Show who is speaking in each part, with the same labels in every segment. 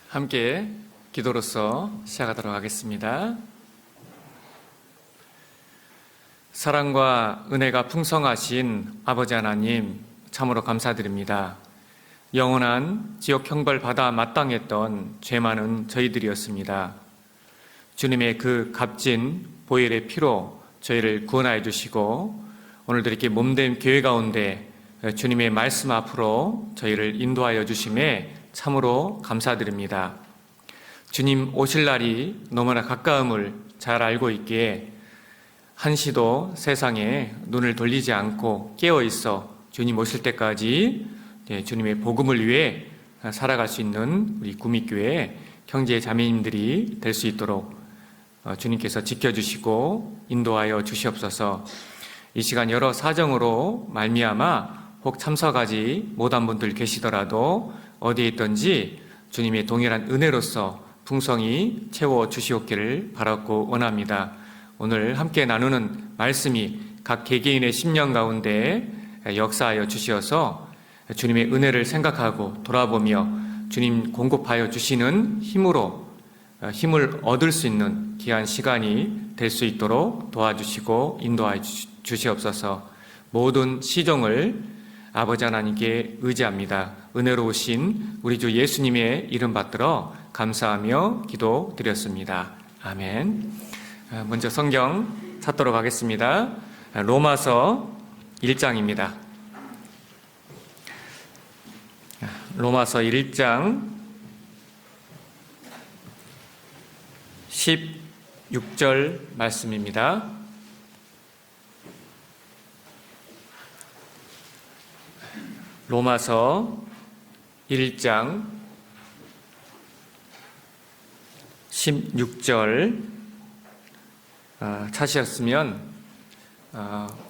Speaker 1: 함께 기도로서 시작하도록 하겠습니다. 사랑과 은혜가 풍성하신 아버지 하나님, 참으로 감사드립니다. 영원한 지옥 형벌 받아 마땅했던 죄 많은 저희들이었습니다. 주님의 그 값진 보혈의 피로 저희를 구원하여 주시고 오늘도 이렇게 몸된 교회 가운데 주님의 말씀 앞으로 저희를 인도하여 주심에 참으로 감사드립니다. 주님 오실 날이 너무나 가까움을 잘 알고 있기에 한시도 세상에 눈을 돌리지 않고 깨어 있어 주님 오실 때까지 주님의 복음을 위해 살아갈 수 있는 우리 구미교회 형제 자매님들이 될 수 있도록 주님께서 지켜주시고 인도하여 주시옵소서. 이 시간 여러 사정으로 말미암아 혹 참석하지 못한 분들 계시더라도 어디에 있든지 주님의 동일한 은혜로서 풍성히 채워 주시옵기를 바라고 원합니다. 오늘 함께 나누는 말씀이 각 개개인의 심령 가운데 역사하여 주시어서 주님의 은혜를 생각하고 돌아보며 주님 공급하여 주시는 힘을 얻을 수 있는 귀한 시간이 될 수 있도록 도와주시고 인도하여 주시옵소서. 모든 시종을 아버지 하나님께 의지합니다. 은혜로우신 우리 주 예수님의 이름 받들어 감사하며 기도드렸습니다. 아멘. 먼저 성경 찾도록 하겠습니다. 로마서 1장입니다. 로마서 1장 16절 말씀입니다. 로마서 1장 16절 찾으셨으면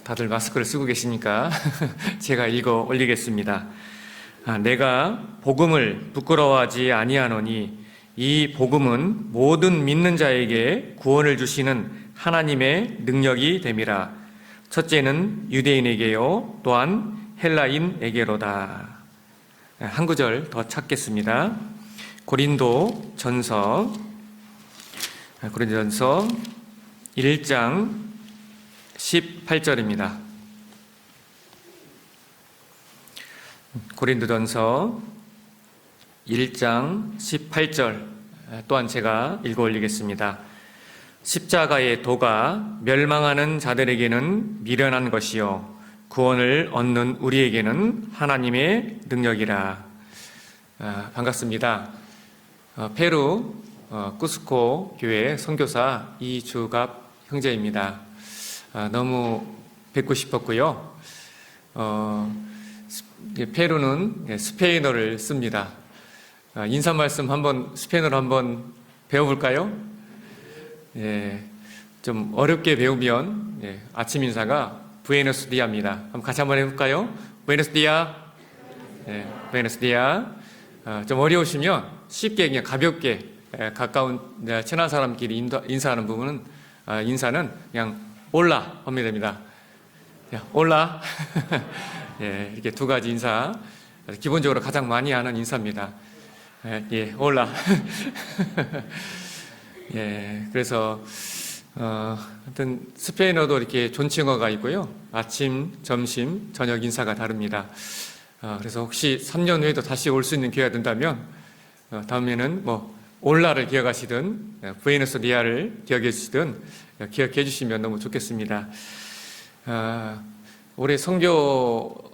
Speaker 1: 다들 마스크를 쓰고 계시니까 제가 읽어 올리겠습니다. 내가 복음을 부끄러워하지 아니하노니 이 복음은 모든 믿는 자에게 구원을 주시는 하나님의 능력이 됨이라. 첫째는 유대인에게요 또한 헬라인에게로다. 한 구절 더 찾겠습니다. 고린도전서 1장 18절입니다. 고린도전서 1장 18절 또한 제가 읽어 올리겠습니다. 십자가의 도가 멸망하는 자들에게는 미련한 것이요 구원을 얻는 우리에게는 하나님의 능력이라. 반갑습니다. 페루 쿠스코 교회 선교사 이주갑 형제입니다. 너무 뵙고 싶었고요. 페루는 스페인어를 씁니다. 인사 말씀 스페인어로 한번 배워볼까요? 좀 어렵게 배우면 아침 인사가 부에노스 디아입니다. 한번 같이 한번 해볼까요? 부에노스 디아. 부에노스 디아. 좀 어려우시면 쉽게 그냥 가볍게 가까운 친한 사람끼리 인사하는 부분은 인사는 그냥 올라 하면 됩니다. 올라. 이렇게 두 가지 인사 기본적으로 가장 많이 하는 인사입니다. 올라. 그래서 하여튼 스페인어도 이렇게 존칭어가 있고요. 아침, 점심, 저녁 인사가 다릅니다. 그래서 혹시 3년 후에도 다시 올 수 있는 기회가 된다면 다음에는 올라를 기억하시든 부에노스 디아를 기억해 주시든 기억해 주시면 너무 좋겠습니다. 올해 선교사로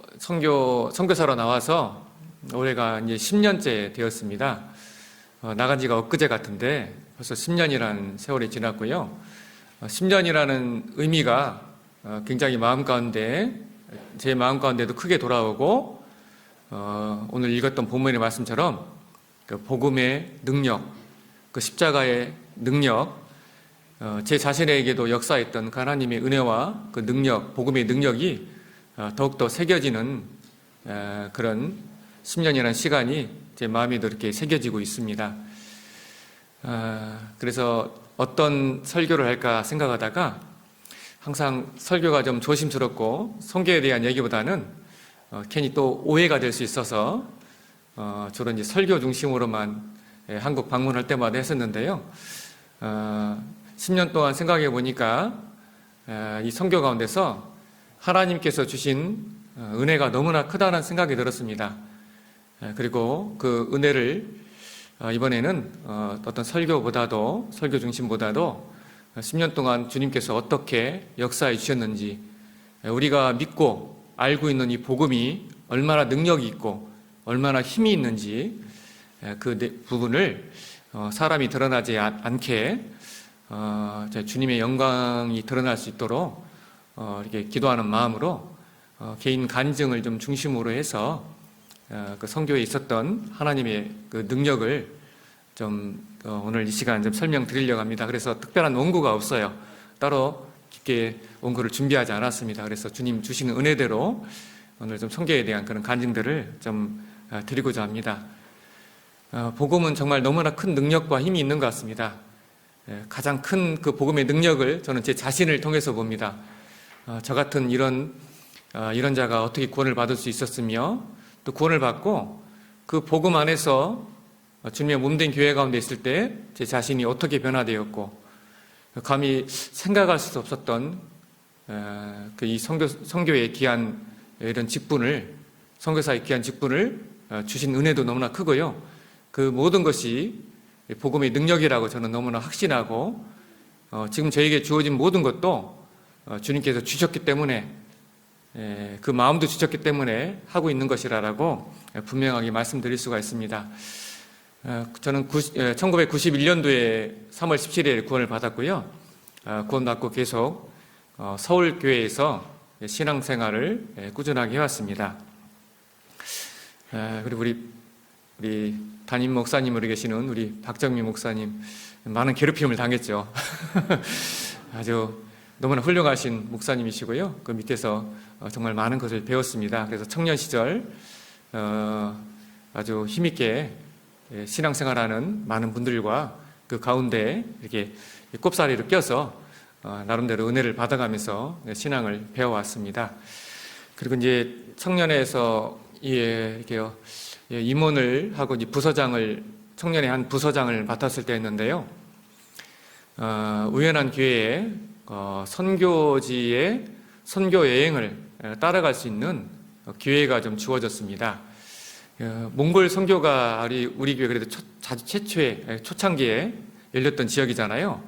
Speaker 1: 나와서 올해가 이제 10년째 되었습니다. 나간 지가 엊그제 같은데 벌써 10년이라는 세월이 지났고요. 10년이라는 의미가 굉장히 제 마음 가운데도 크게 돌아오고 오늘 읽었던 본문의 말씀처럼 그 복음의 능력, 그 십자가의 능력, 제 자신에게도 역사했던 하나님의 은혜와 그 능력, 복음의 능력이 더욱더 새겨지는 그런 10년이라는 시간이 제 마음에도 이렇게 새겨지고 있습니다. 그래서 어떤 설교를 할까 생각하다가 항상 설교가 좀 조심스럽고 성경에 대한 얘기보다는 괜히 또 오해가 될 수 있어서 주로 이제 설교 중심으로만 한국 방문할 때마다 했었는데요. 10년 동안 생각해 보니까 이 선교 가운데서 하나님께서 주신 은혜가 너무나 크다는 생각이 들었습니다. 그리고 그 은혜를 이번에는 어떤 설교 중심보다도 10년 동안 주님께서 어떻게 역사해 주셨는지, 우리가 믿고 알고 있는 이 복음이 얼마나 능력이 있고 얼마나 힘이 있는지 그 부분을 사람이 드러나지 않게 주님의 영광이 드러날 수 있도록 이렇게 기도하는 마음으로 개인 간증을 좀 중심으로 해서 그 선교에 있었던 하나님의 그 능력을 좀 오늘 이 시간 좀 설명드리려고 합니다. 그래서 특별한 원고가 없어요. 따로 깊게 원고를 준비하지 않았습니다. 그래서 주님 주시는 은혜대로 오늘 좀 선교에 대한 그런 간증들을 좀 드리고자 합니다. 복음은 정말 너무나 큰 능력과 힘이 있는 것 같습니다. 가장 큰 그 복음의 능력을 저는 제 자신을 통해서 봅니다. 저 같은 이런 자가 어떻게 구원을 받을 수 있었으며, 또 구원을 받고 그 복음 안에서 주님의 몸된 교회 가운데 있을 때 제 자신이 어떻게 변화되었고, 감히 생각할 수 없었던 그 이 선교의 귀한 이런 직분을, 선교사의 귀한 직분을 주신 은혜도 너무나 크고요. 그 모든 것이 복음의 능력이라고 저는 너무나 확신하고, 지금 저에게 주어진 모든 것도 주님께서 주셨기 때문에, 그 마음도 주셨기 때문에 하고 있는 것이라고 분명하게 말씀드릴 수가 있습니다. 저는 1991년도에 3월 17일에 구원을 받았고요. 구원 받고 계속 서울교회에서 신앙생활을 꾸준하게 해왔습니다. 그리고 우리 담임 목사님으로 계시는 우리 박정미 목사님, 많은 괴롭힘을 당했죠. 아주 너무나 훌륭하신 목사님이시고요. 그 밑에서 정말 많은 것을 배웠습니다. 그래서 청년 시절 아주 힘있게 신앙생활하는 많은 분들과 그 가운데 이렇게 꼽사리로 껴서 나름대로 은혜를 받아가면서 신앙을 배워왔습니다. 그리고 이제 청년회에서 이렇게 임원을 하고 이제 청년의 한 부서장을 맡았을 때였는데요. 우연한 기회에 선교지의 선교 여행을 따라갈 수 있는 기회가 좀 주어졌습니다. 몽골 선교가 우리 교회 그래도 최초의 초창기에 열렸던 지역이잖아요.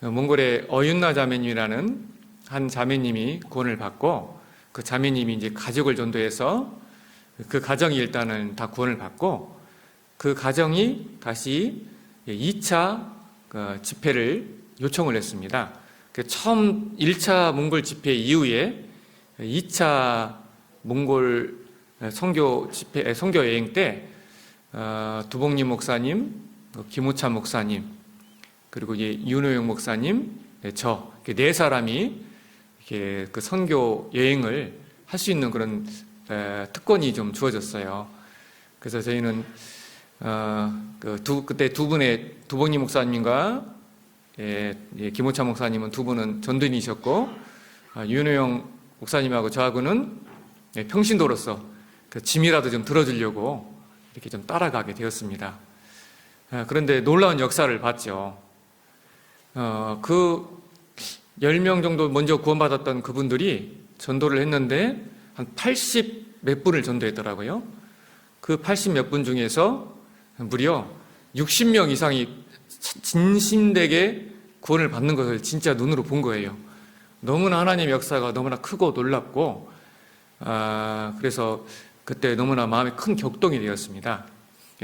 Speaker 1: 몽골의 어윤나 자매님이라는 한 자매님이 구원을 받고, 그 자매님이 이제 가족을 전도해서 그 가정이 일단은 다 구원을 받고, 그 가정이 다시 2차 집회를 요청을 했습니다. 처음 1차 몽골 집회 이후에 2차 몽골 선교 여행 때 두봉림 목사님, 김우찬 목사님, 그리고 윤호영 목사님, 저 네 사람이 이렇게 그 선교 여행을 할 수 있는 그런 특권이 좀 주어졌어요. 그래서 저희는 그때 두 분의 두봉림 목사님과 김호찬 목사님은 두 분은 전도인이셨고, 윤호영 목사님하고 저하고는 평신도로서 그 짐이라도 좀 들어주려고 이렇게 좀 따라가게 되었습니다. 그런데 놀라운 역사를 봤죠. 그 10명 정도 먼저 구원받았던 그분들이 전도를 했는데 한 80 몇 분을 전도했더라고요. 그 80 몇 분 중에서 무려 60명 이상이 진심되게 구원을 받는 것을 진짜 눈으로 본 거예요. 너무나 하나님의 역사가 너무나 크고 놀랍고, 그래서 그때 너무나 마음에 큰 격동이 되었습니다.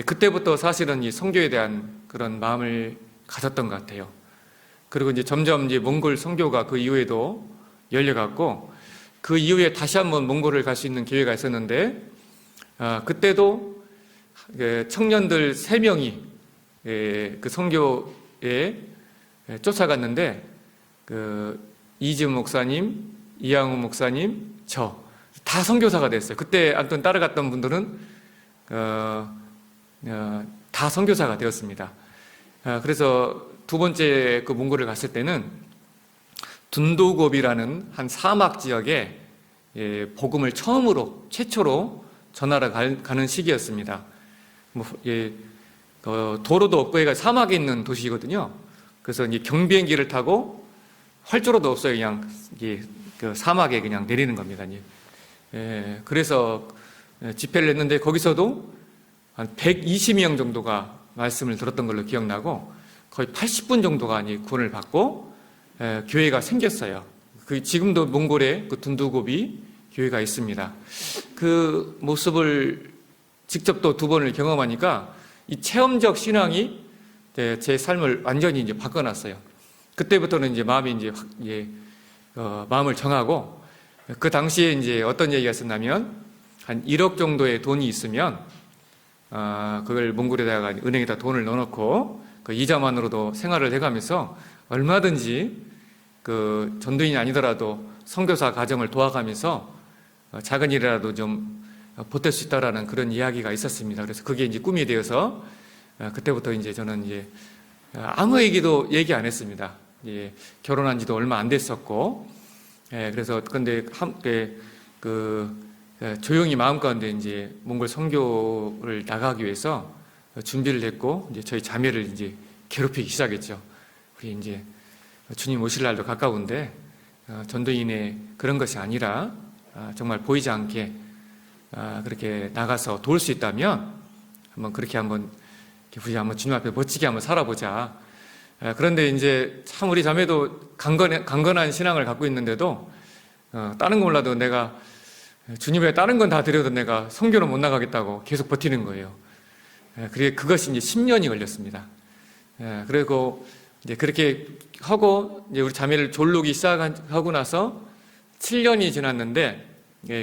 Speaker 1: 그때부터 사실은 이 선교에 대한 그런 마음을 가졌던 것 같아요. 그리고 이제 점점 몽골 선교가 그 이후에도 열려갔고, 그 이후에 다시 한번 몽골을 갈 수 있는 기회가 있었는데, 그때도 청년들 3명이 그 선교에 쫓아갔는데, 이지은 목사님, 이양호 목사님, 저 다 선교사가 됐어요. 그때 아무튼 따라갔던 분들은 다 선교사가 되었습니다. 그래서 두 번째 그 몽골을 갔을 때는 둔도곱이라는 한 사막 지역에 복음을 최초로 전하러 가는 시기였습니다. 도로도 없고 얘가 사막에 있는 도시거든요. 그래서 이제 경비행기를 타고 활주로도 없어요. 그냥 이게 그 사막에 그냥 내리는 겁니다. 그래서 집회를 했는데 거기서도 한 120명 정도가 말씀을 들었던 걸로 기억나고 거의 80분 정도가 구원을 받고 교회가 생겼어요. 지금도 몽골에 그 둔두고비 교회가 있습니다. 그 모습을 직접 또 2번을 경험하니까 이 체험적 신앙이 제 삶을 완전히 이제 바꿔놨어요. 그때부터는 이제 마음이 마음을 정하고 그 당시에 이제 어떤 얘기가 있었냐면 한 1억 정도의 돈이 있으면 그걸 몽골에다가 은행에다 돈을 넣어놓고 그 이자만으로도 생활을 해가면서 얼마든지 그 전도인이 아니더라도 선교사 가정을 도와가면서 작은 일이라도 좀 보탤 수 있다라는 그런 이야기가 있었습니다. 그래서 그게 이제 꿈이 되어서 그때부터 이제 저는 이제 아무에게도 얘기 안 했습니다. 결혼한 지도 얼마 안 됐었고, 그래서 근데 함께 조용히 마음 가운데 이제 몽골 선교를 나가기 위해서 준비를 했고, 이제 저희 자매를 이제 괴롭히기 시작했죠. 우리 이제 주님 오실 날도 가까운데 전도인의 그런 것이 아니라 정말 보이지 않게 그렇게 나가서 도울 수 있다면 그렇게 우리 한번 주님 앞에 멋지게 한번 살아보자. 그런데 이제 참 우리 자매도 강건한 신앙을 갖고 있는데도 다른 거 몰라도 내가 주님의 다른 건 다 드려도 내가 선교는 못 나가겠다고 계속 버티는 거예요. 그것이 이제 10년이 걸렸습니다. 그리고 이제 그렇게 하고 이제 우리 자매를 졸르기 시작하고 나서 7년이 지났는데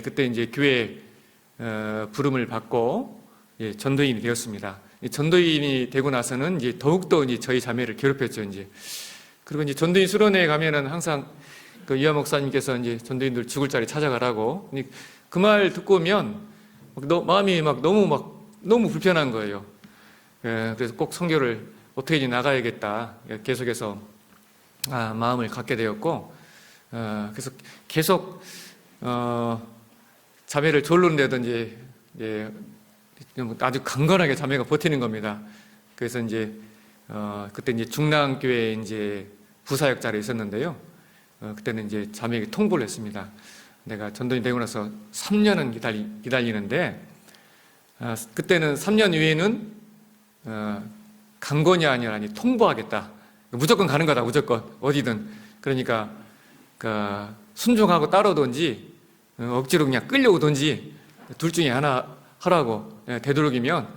Speaker 1: 그때 이제 교회 부름을 받고 전도인이 되었습니다. 전도인이 되고 나서는 이제 더욱더 이제 저희 자매를 괴롭혔죠. 그리고 이제 전도인 수련회에 가면은 항상 그 이하 목사님께서 이제 전도인들 죽을 자리 찾아가라고 그 말 듣고 오면 마음이 너무 불편한 거예요. 그래서 꼭 선교를 어떻게든지 나가야겠다. 계속해서 마음을 갖게 되었고, 그래서 계속 자매를 졸르는데도 아주 강건하게 자매가 버티는 겁니다. 그래서 그때 중랑교회 부사역자로 있었는데요. 그때는 자매에게 통보를 했습니다. 내가 전도인 되고 나서 3년은 기다리는데, 그때는 3년 이후에는 강건이 아니라 통보하겠다. 무조건 가는 거다, 무조건. 어디든. 그러니까, 순종하고 따라오든지, 억지로 그냥 끌려오든지, 둘 중에 하나 하라고 되도록이면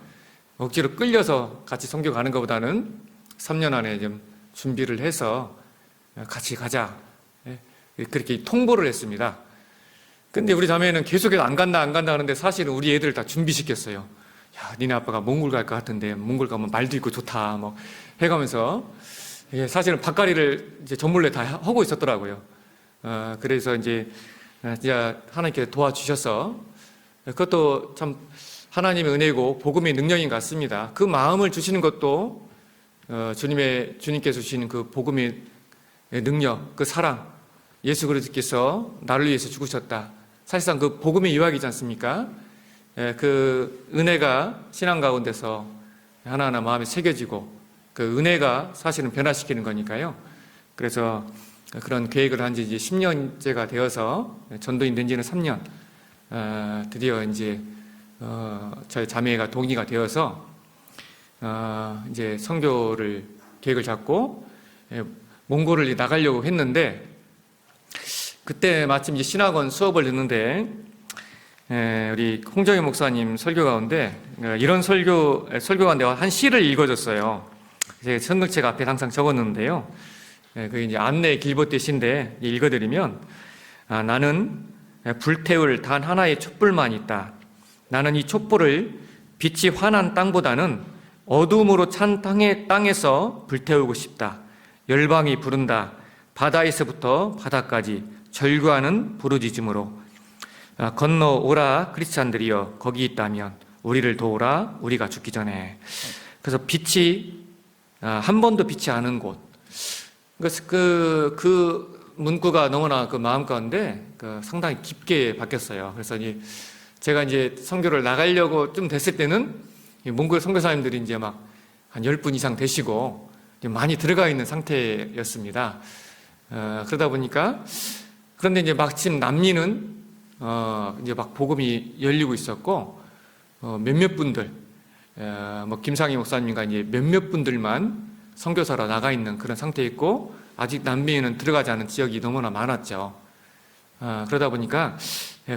Speaker 1: 억지로 끌려서 같이 선교 가는 것보다는 3년 안에 좀 준비를 해서 같이 가자. 그렇게 통보를 했습니다. 근데 우리 자매는 계속해서 안 간다 하는데 사실은 우리 애들을 다 준비시켰어요. 야, 니네 아빠가 몽골 갈 것 같은데 몽골 가면 말도 있고 좋다. 해가면서 사실은 밭갈이를 전몰래 다 하고 있었더라고요. 그래서 이제 하나님께 도와주셔서 그것도 참 하나님의 은혜고 복음의 능력인 것 같습니다. 그 마음을 주시는 것도 주님께서 주시는 그 복음의 능력, 그 사랑, 예수 그리스도께서 나를 위해서 죽으셨다. 사실상 그 복음의 유학이지 않습니까? 그 은혜가 신앙 가운데서 하나하나 마음에 새겨지고 그 은혜가 사실은 변화시키는 거니까요. 그래서 그런 계획을 한 지 이제 10년째가 되어서 전도인 된 지는 3년. 드디어 저희 자매가 동의가 되어서 이제 선교를 계획을 잡고 몽골을 나가려고 했는데 그때 마침 이제 신학원 수업을 듣는데 우리 홍정희 목사님 설교 가운데 이런 설교 가운데 한 시를 읽어줬어요. 제가 성경책 앞에 항상 적었는데요. 그게 이제 안내 길봇대 시인데 읽어드리면 나는 불태울 단 하나의 촛불만 있다. 나는 이 촛불을 빛이 환한 땅보다는 어둠으로 찬 땅에서 불태우고 싶다. 열방이 부른다. 바다에서부터 바다까지 절규하는 부르짖음으로 건너오라 크리스찬들이여 거기 있다면 우리를 도우라 우리가 죽기 전에. 그래서 빛이 한 번도 빛이 않은 곳. 그래서 그 문구가 너무나 그 마음 가운데 상당히 깊게 바뀌었어요. 그래서 제가 선교를 나가려고 좀 됐을 때는 몽골 선교사님들이 한 10분 이상 되시고 많이 들어가 있는 상태였습니다. 그러다 보니까 그런데 이제 마침 남미는 이제 막 복음이 열리고 있었고 몇몇 분들 뭐 김상희 목사님과 이제 몇몇 분들만 선교사로 나가 있는 그런 상태였고 아직 남미에는 들어가지 않은 지역이 너무나 많았죠. 그러다 보니까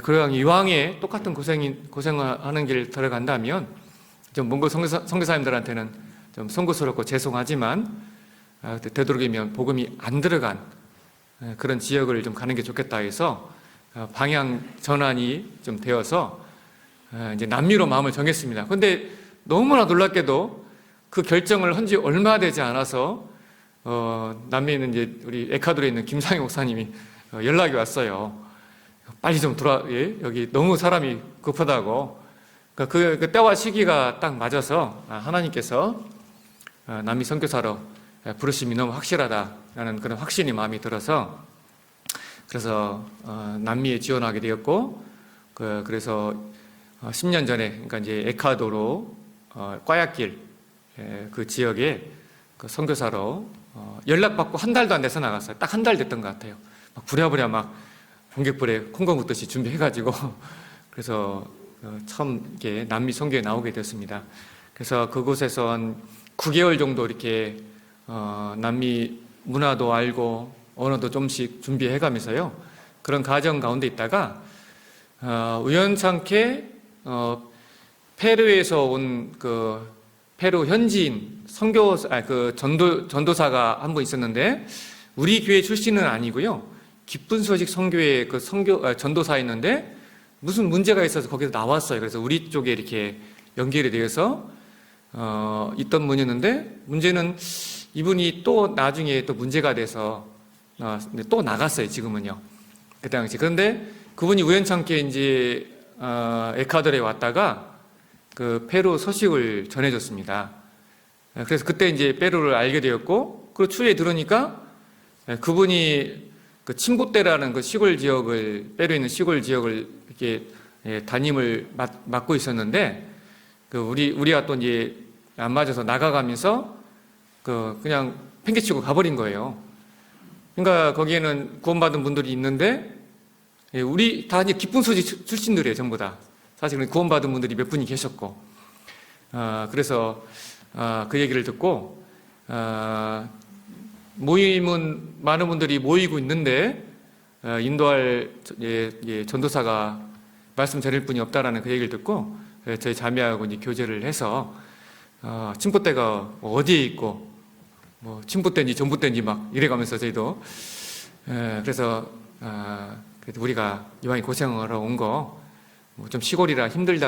Speaker 1: 그냥 이왕에 똑같은 고생하는 길 들어간다면 좀 몽골 선교사님들한테는 좀 송구스럽고 죄송하지만 되도록이면 복음이 안 들어간 그런 지역을 좀 가는 게 좋겠다 해서 방향 전환이 좀 되어서 이제 남미로 마음을 정했습니다. 그런데 너무나 놀랍게도 그 결정을 한 지 얼마 되지 않아서 남미에 있는 이제 우리 에콰도르에 있는 김상희 목사님이 연락이 왔어요. 빨리 좀 여기 너무 사람이 급하다고. 그 때와 시기가 딱 맞아서 하나님께서 남미 선교사로 부르심이 너무 확실하다라는 그런 확신이 마음이 들어서 그래서 남미에 지원하게 되었고 그래서 10년 전에 그러니까 이제 에콰도르 꽈야길 그 지역에 그 선교사로 연락받고 한 달도 안 돼서 나갔어요. 딱 한 달 됐던 것 같아요. 막 부랴부랴 막 공격불에 콩고 묻듯이 준비해가지고 그래서 처음 이렇게 남미 선교에 나오게 됐습니다. 그래서 그곳에서 한 9개월 정도 이렇게 남미 문화도 알고 언어도 좀씩 준비해가면서요. 그런 과정 가운데 있다가 우연찮게 페루에서 온 그 페루 현지인 전도사가 한 분 있었는데 우리 교회 출신은 아니고요. 기쁜 소식 선교회 그 전도사였는데 무슨 문제가 있어서 거기서 나왔어요. 그래서 우리 쪽에 이렇게 연결이 되어서 있던 분이었는데 문제는 이분이 또 나중에 또 문제가 돼서 또 나갔어요. 지금은요. 그 당시. 그런데 그분이 우연찮게 이제 에콰도르에 왔다가 그 페루 소식을 전해줬습니다. 그래서 그때 이제 페루를 알게 되었고, 그리고 추후에 들으니까 그분이 그 침부테라는 그 시골 지역을, 페루에 있는 시골 지역을 이렇게 담임을 맡고 있었는데, 그 우리가 또 이제 안 맞아서 나가가면서 그냥 팽개치고 가버린 거예요. 그러니까 거기에는 구원받은 분들이 있는데, 우리 다 이제 기쁜 소식 출신들이에요, 전부 다. 사실은 구원받은 분들이 몇 분이 계셨고, 그래서 그 얘기를 듣고 모임은 많은 분들이 모이고 있는데 인도할 전도사가 말씀 전할 분이 없다라는 그 얘기를 듣고 저희 자매하고 이제 교제를 해서 침부대가 어디에 있고 뭐 침부대인지 전부대인지 막 이래가면서 저희도 그래서 우리가 이왕에 고생을 하러 온 거 뭐 좀 시골이라 힘들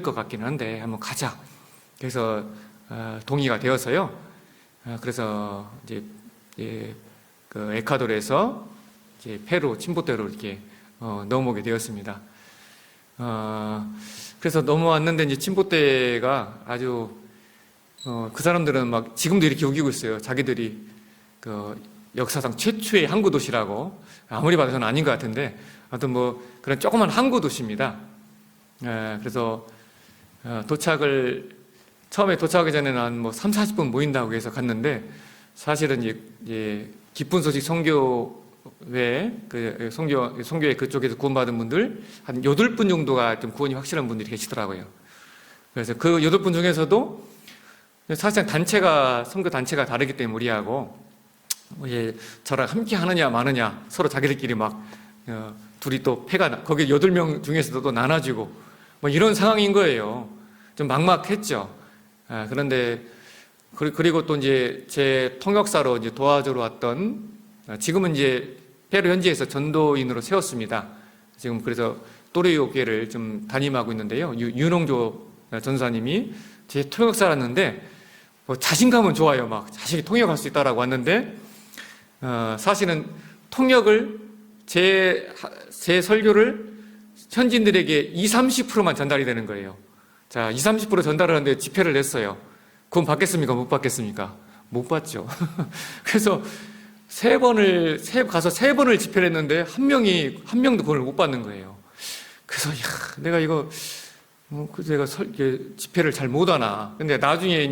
Speaker 1: 것 같기는 한데 한번 가자. 그래서 동의가 되어서요. 그래서 이제 그 에콰도르에서 이제 페루 침부테로 이렇게 넘어오게 되었습니다. 그래서 넘어왔는데 이제 침부테가 아주 그 사람들은 막 지금도 이렇게 우기고 있어요. 자기들이 그 역사상 최초의 항구 도시라고. 아무리 봐도 저는 아닌 것 같은데 하여튼 뭐 그런 조그만 항구 도시입니다. 그래서 처음에 도착하기 전에는 한 뭐 3, 40분 모인다고 해서 갔는데 사실은 이제 기쁜 소식 선교회 선교회 그쪽에서 구원받은 분들 한 8분 정도가 좀 구원이 확실한 분들이 계시더라고요. 그래서 그 8분 중에서도 사실상 선교 단체가 다르기 때문에 우리하고 저랑 함께 하느냐 마느냐 서로 자기들끼리 막 둘이 또 거기 8명 중에서도 또 나눠지고 뭐 이런 상황인 거예요. 좀 막막했죠. 그런데 그리고 또 이제 제 통역사로 이제 도와주러 왔던 지금은 이제 페루 현지에서 전도인으로 세웠습니다. 지금 그래서 또레이오 교회를 좀 담임하고 있는데요. 윤홍조 전사님이 제 통역사였는데 뭐 자신감은 좋아요. 막 자신이 통역할 수 있다라고 왔는데 사실은 통역을 제 설교를 현지인들에게 20-30%만 전달이 되는 거예요. 자, 20-30% 전달을 하는데 집회를 냈어요. 그건 받겠습니까? 못 받겠습니까? 못 받죠. 그래서 가서 3번을 집회를 했는데 한 명도 그걸 못 받는 거예요. 그래서 내가 이거 내가 집회를 잘 못하나. 근데 나중에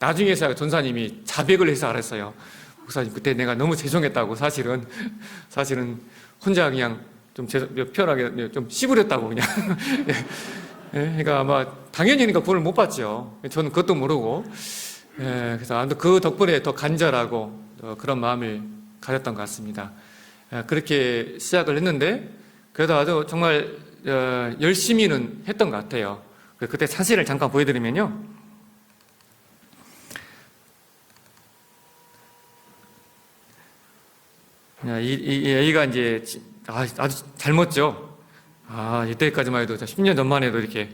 Speaker 1: 나중에서야 전사님이 자백을 해서 알았어요. 목사님, 그때 내가 너무 죄송했다고, 사실은 혼자 그냥 좀 편하게 좀 씨부렸다고, 그냥. 그러니까 아마 당연히니까 구원을 못 받죠. 저는 그것도 모르고. 그래서 아무튼 그 덕분에 더 간절하고 그런 마음을 가졌던 것 같습니다. 그렇게 시작을 했는데, 그래도 아주 정말 열심히는 했던 것 같아요. 그때 사진을 잠깐 보여드리면요. 이 애가 이제 아주 젊었죠. 이때까지만 해도 10년 전만 해도 이렇게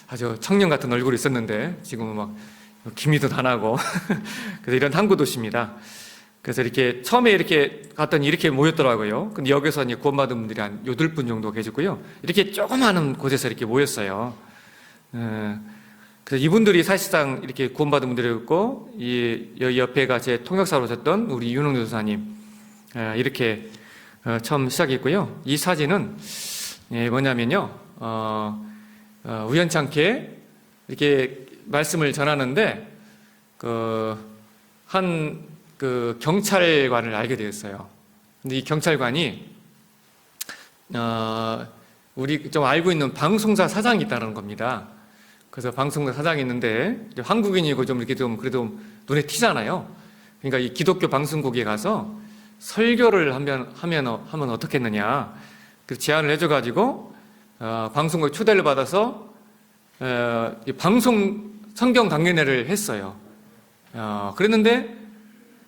Speaker 1: 아주 청년 같은 얼굴이 있었는데 지금은 막 기미도 다 나고 그래서 이런 항구 도시입니다. 그래서 이렇게 처음에 이렇게 갔더니 이렇게 모였더라고요. 근데 여기서 이제 구원받은 분들이 한 8분 정도 계시고요. 이렇게 조그마한 곳에서 이렇게 모였어요. 그래서 이분들이 사실상 이렇게 구원받은 분들이었고, 여기 옆에가 제 통역사로 오셨던 우리 윤홍 교사님, 이렇게 처음 시작했고요. 이 사진은 뭐냐면요, 우연찮게 이렇게 말씀을 전하는데 한 경찰관을 알게 되었어요. 근데 이 경찰관이 우리 좀 알고 있는 방송사 사장이 있다는 겁니다. 그래서 방송사 사장이 있는데 한국인이고 좀 이렇게 좀 그래도 눈에 튀잖아요. 그러니까 이 기독교 방송국에 가서 설교를 하면 어떻겠느냐. 그 제안을 해줘가지고 방송국에 초대를 받아서 방송 성경 강연회를 했어요. 그랬는데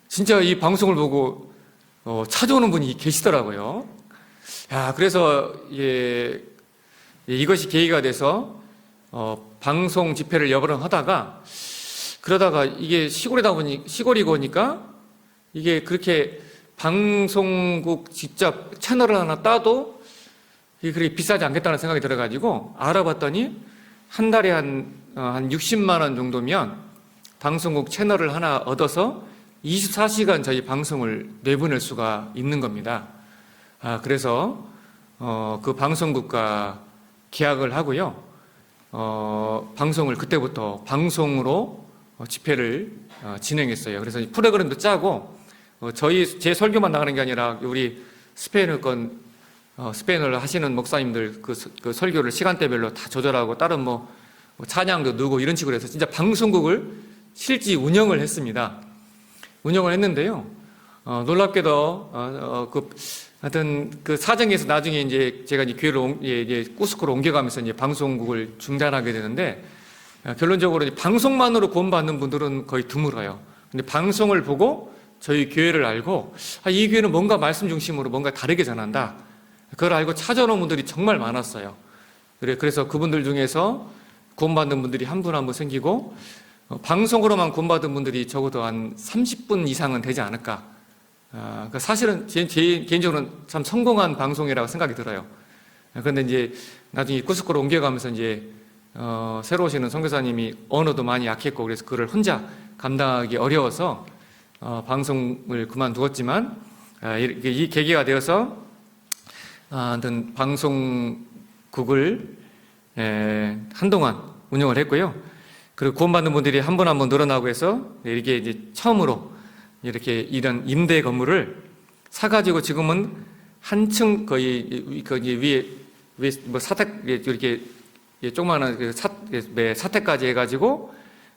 Speaker 1: 진짜 이 방송을 보고 찾아오는 분이 계시더라고요. 그래서 이것이 계기가 돼서 방송 집회를 여러 번 하다가, 그러다가 이게 시골이고 보니까 이게 그렇게 방송국 직접 채널을 하나 따도 이게 그렇게 비싸지 않겠다는 생각이 들어가지고 알아봤더니 한 달에 한 60만 원 정도면 방송국 채널을 하나 얻어서 24시간 저희 방송을 내보낼 수가 있는 겁니다. 그래서 그 방송국과 계약을 하고요. 방송을 그때부터 방송으로 집회를 진행했어요. 그래서 프로그램도 짜고 제 설교만 나가는 게 아니라 우리 스페인어를 하시는 목사님들 그 설교를 시간대별로 다 조절하고 다른 뭐 찬양도 넣고 이런 식으로 해서 진짜 방송국을 실제 운영을 했습니다. 운영을 했는데요. 놀랍게도 하여튼 그 사정에서 나중에 이제 제가 이제 교회를 이제 꾸스코로 옮겨가면서 이제 방송국을 중단하게 되는데, 결론적으로 이제 방송만으로 구원받는 분들은 거의 드물어요. 근데 방송을 보고 저희 교회를 알고 이 교회는 뭔가 말씀 중심으로 뭔가 다르게 전한다. 그걸 알고 찾아오는 분들이 정말 많았어요. 그래서 그분들 중에서 구원받는 분들이 한 분 한 분 생기고, 방송으로만 구원받은 분들이 적어도 한 30분 이상은 되지 않을까. 그러니까 사실은 제 개인적으로는 참 성공한 방송이라고 생각이 들어요. 그런데 이제 나중에 꾸스코로 옮겨가면서 이제 새로 오시는 선교사님이 언어도 많이 약했고, 그래서 그걸 혼자 감당하기 어려워서 방송을 그만두었지만, 이 계기가 되어서 하여튼 방송국을 한동안 운영을 했고요. 그리고 구원받는 분들이 한 분 한 분 늘어나고 해서 이렇게 이제 처음으로 이렇게 이런 임대 건물을 사가지고 지금은 한층 거의 위에 뭐 사택 이렇게 조그마한 사택까지 해가지고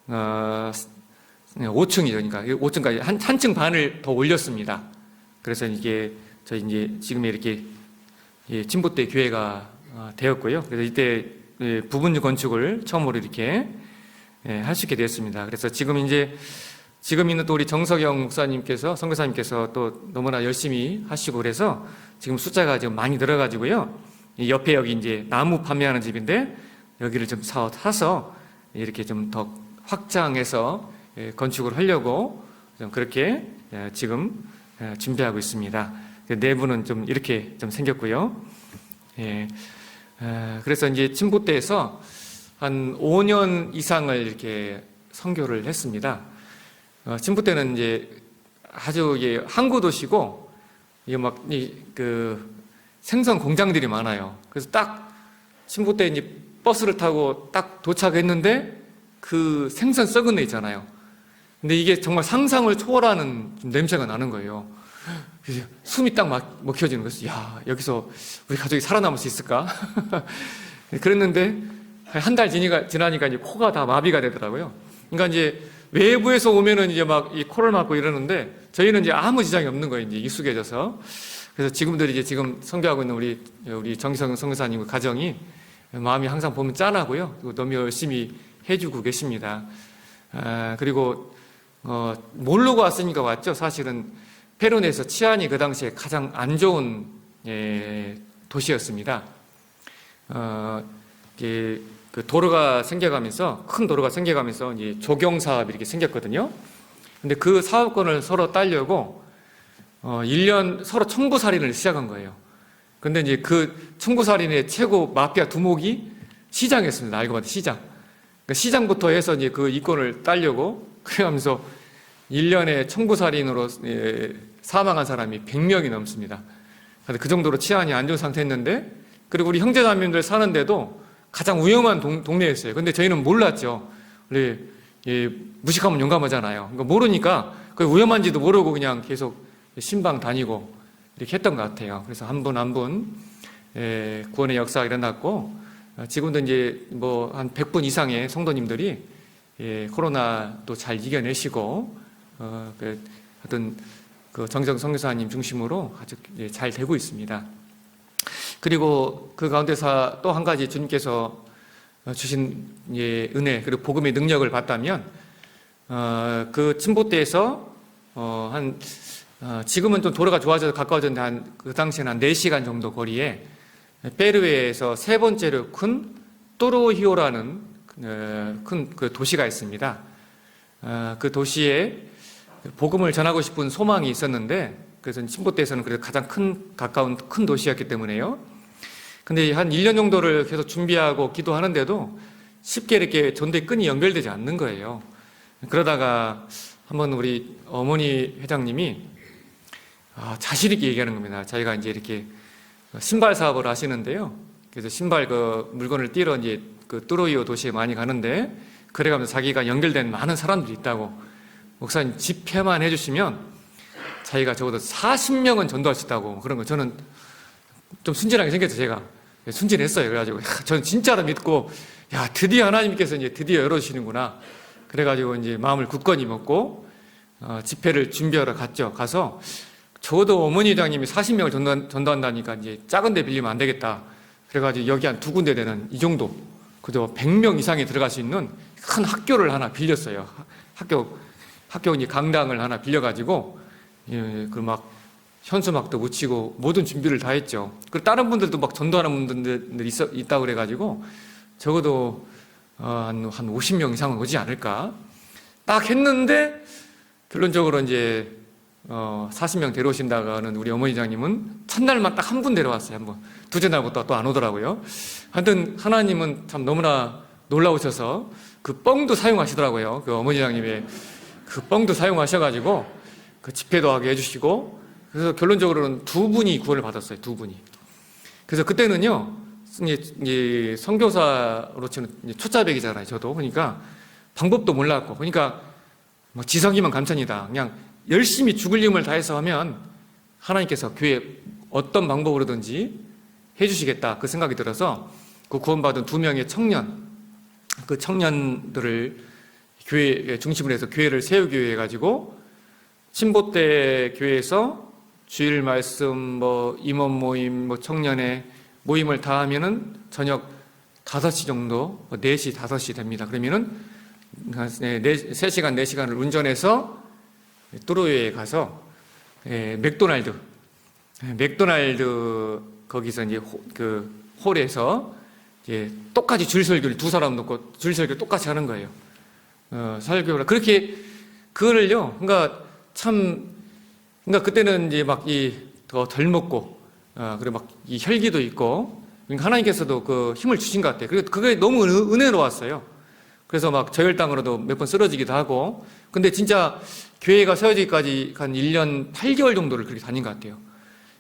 Speaker 1: 5층이죠. 그러니까 5층까지 한층 반을 더 올렸습니다. 그래서 이게 저희 이제 지금 이렇게 진보대 교회가 되었고요. 그래서 이때 부분 건축을 처음으로 이렇게 할 수 있게 되었습니다. 그래서 지금 있는 또 우리 정석영 목사님께서, 선교사님께서 또 너무나 열심히 하시고 그래서 지금 숫자가 지금 많이 늘어가지고요. 옆에 여기 이제 나무 판매하는 집인데 여기를 좀 사서 이렇게 좀 더 확장해서 건축을 하려고 좀 그렇게 지금 준비하고 있습니다. 내부는 좀 이렇게 좀 생겼고요. 그래서 이제 침보대에서 한 5년 이상을 이렇게 선교를 했습니다. 침부대는 이제 아주 항구 도시고, 이게 막 생선 공장들이 많아요. 그래서 딱 침부대 이제 버스를 타고 딱 도착했는데 그 생선 썩은 애 있잖아요. 근데 이게 정말 상상을 초월하는 좀 냄새가 나는 거예요. 그래서 숨이 딱 먹혀지는 거예요. 야, 여기서 우리 가족이 살아남을 수 있을까? 그랬는데 한 달 지나니까 이제 코가 다 마비가 되더라고요. 그러니까 이제 외부에서 오면은 이제 막 이 코를 막고 이러는데 저희는 이제 아무 지장이 없는 거예요. 이제 익숙해져서. 그래서 지금들 이제 지금 선교하고 있는 우리 정기성 선교사님 가정이 마음이 항상 보면 짠하고요. 그리고 너무 열심히 해주고 계십니다. 그리고 모르고 왔으니까 왔죠. 사실은 페루에서 치안이 그 당시에 가장 안 좋은 도시였습니다. 그 도로가 생겨가면서 큰 도로가 생겨가면서 이제 조경 사업이 이렇게 생겼거든요. 근데 그 사업권을 서로 따려고 1년 서로 청부살인을 시작한 거예요. 근데 이제 그 청부살인의 최고 마피아 두목이 시장이었습니다. 알고 봤더니 시장. 그러니까 시장부터 해서 이제 그 이권을 따려고 그러면서 1년에 청부살인으로 사망한 사람이 100명이 넘습니다. 그 정도로 치안이 안 좋은 상태였는데, 그리고 우리 형제자매들 사는데도 가장 위험한 동네였어요. 근데 저희는 몰랐죠. 원래 무식하면 용감하잖아요. 그러니까 모르니까 그 위험한지도 모르고 그냥 계속 신방 다니고 이렇게 했던 것 같아요. 그래서 한 분 한 분 구원의 역사가 일어났고, 지금도 이제 뭐 한 100분 이상의 성도님들이 코로나도 잘 이겨내시고 하여튼 그 정정 선교사님 중심으로 아주 잘 되고 있습니다. 그리고 그 가운데서 또 한 가지 주님께서 주신 은혜 그리고 복음의 능력을 봤다면 그 침보대에서 지금은 좀 도로가 좋아져서 가까워졌는데 그 당시에는 한 4시간 정도 거리에 페루에서 세 번째로 큰 또로히오라는 큰 그 도시가 있습니다. 그 도시에 복음을 전하고 싶은 소망이 있었는데, 그래서 침보대에서는 그래도 가장 가까운 큰 도시였기 때문에요. 근데 한 1년 정도를 계속 준비하고 기도하는데도 쉽게 이렇게 전도의 끈이 연결되지 않는 거예요. 그러다가 한번 우리 어머니 회장님이 자신 있게 얘기하는 겁니다. 자기가 이제 이렇게 신발 사업을 하시는데요. 그래서 신발 그 물건을 띄러 이제 그 뚜로이오 도시에 많이 가는데, 그래가면서 자기가 연결된 많은 사람들이 있다고, 목사님 집회만 해주시면 자기가 적어도 40명은 전도할 수 있다고 그런 거. 저는 좀 순진하게 생겼죠. 제가 순진했어요. 그래가지고 저는 진짜로 믿고, 야, 드디어 하나님께서 이제 드디어 열어주시는구나. 그래가지고 이제 마음을 굳건히 먹고 집회를 준비하러 갔죠. 가서 저도 어머니 회장님이 40명을 전도한다니까 이제 작은 데 빌리면 안 되겠다. 그래가지고 여기 한 2군데 되는 이 정도, 그저 100명 이상이 들어갈 수 있는 큰 학교를 하나 빌렸어요. 학교 이제 강당을 하나 빌려가지고 그 막 현수막도 붙이고 모든 준비를 다 했죠. 그리고 다른 분들도 막 전도하는 분들 있다고 그래가지고 적어도 한 50명 이상은 오지 않을까 딱 했는데, 결론적으로 이제 40명 데려오신다고 하는 우리 어머니장님은 첫날만 딱 한 분 데려왔어요. 한 번. 두째 날부터 또 안 오더라고요. 하여튼 하나님은 참 너무나 놀라우셔서 그 뻥도 사용하시더라고요. 그 어머니장님의 그 뻥도 사용하셔가지고 그 집회도 하게 해주시고, 그래서 결론적으로는 2분이 구원을 받았어요. 2분이. 그래서 그때는요, 이제 선교사로 치는 초짜백이잖아요. 저도. 그러니까 방법도 몰랐고, 그러니까 뭐 지성이면 감천이다. 그냥 열심히 죽을 힘을 다해서 하면 하나님께서 교회에 어떤 방법으로든지 해주시겠다. 그 생각이 들어서 그 구원받은 2명의 청년, 그 청년들을 교회 중심으로 해서 교회를 세우기 위해 가지고 침보대 교회에서 주일 말씀, 뭐 임원 모임, 뭐 청년회 모임을 다 하면은 저녁 5시 정도, 4시, 5시 됩니다. 그러면은 3시간, 4시간을 운전해서 뚜로이오에 가서 맥도날드 거기서 이제 그 홀에서 이제 똑같이 줄설교를 2사람 놓고 줄설교 똑같이 하는 거예요. 설교를 그렇게 그거를요. 그러니까 그때는 이제 막 더 덜 먹고 그리고 막 이 혈기도 있고, 그러니까 하나님께서도 그 힘을 주신 것 같아요. 그리고 그게 너무 은혜로웠어요. 그래서 막 저혈당으로도 몇 번 쓰러지기도 하고, 근데 진짜 교회가 세워지기까지 한 1년 8개월 정도를 그렇게 다닌 것 같아요.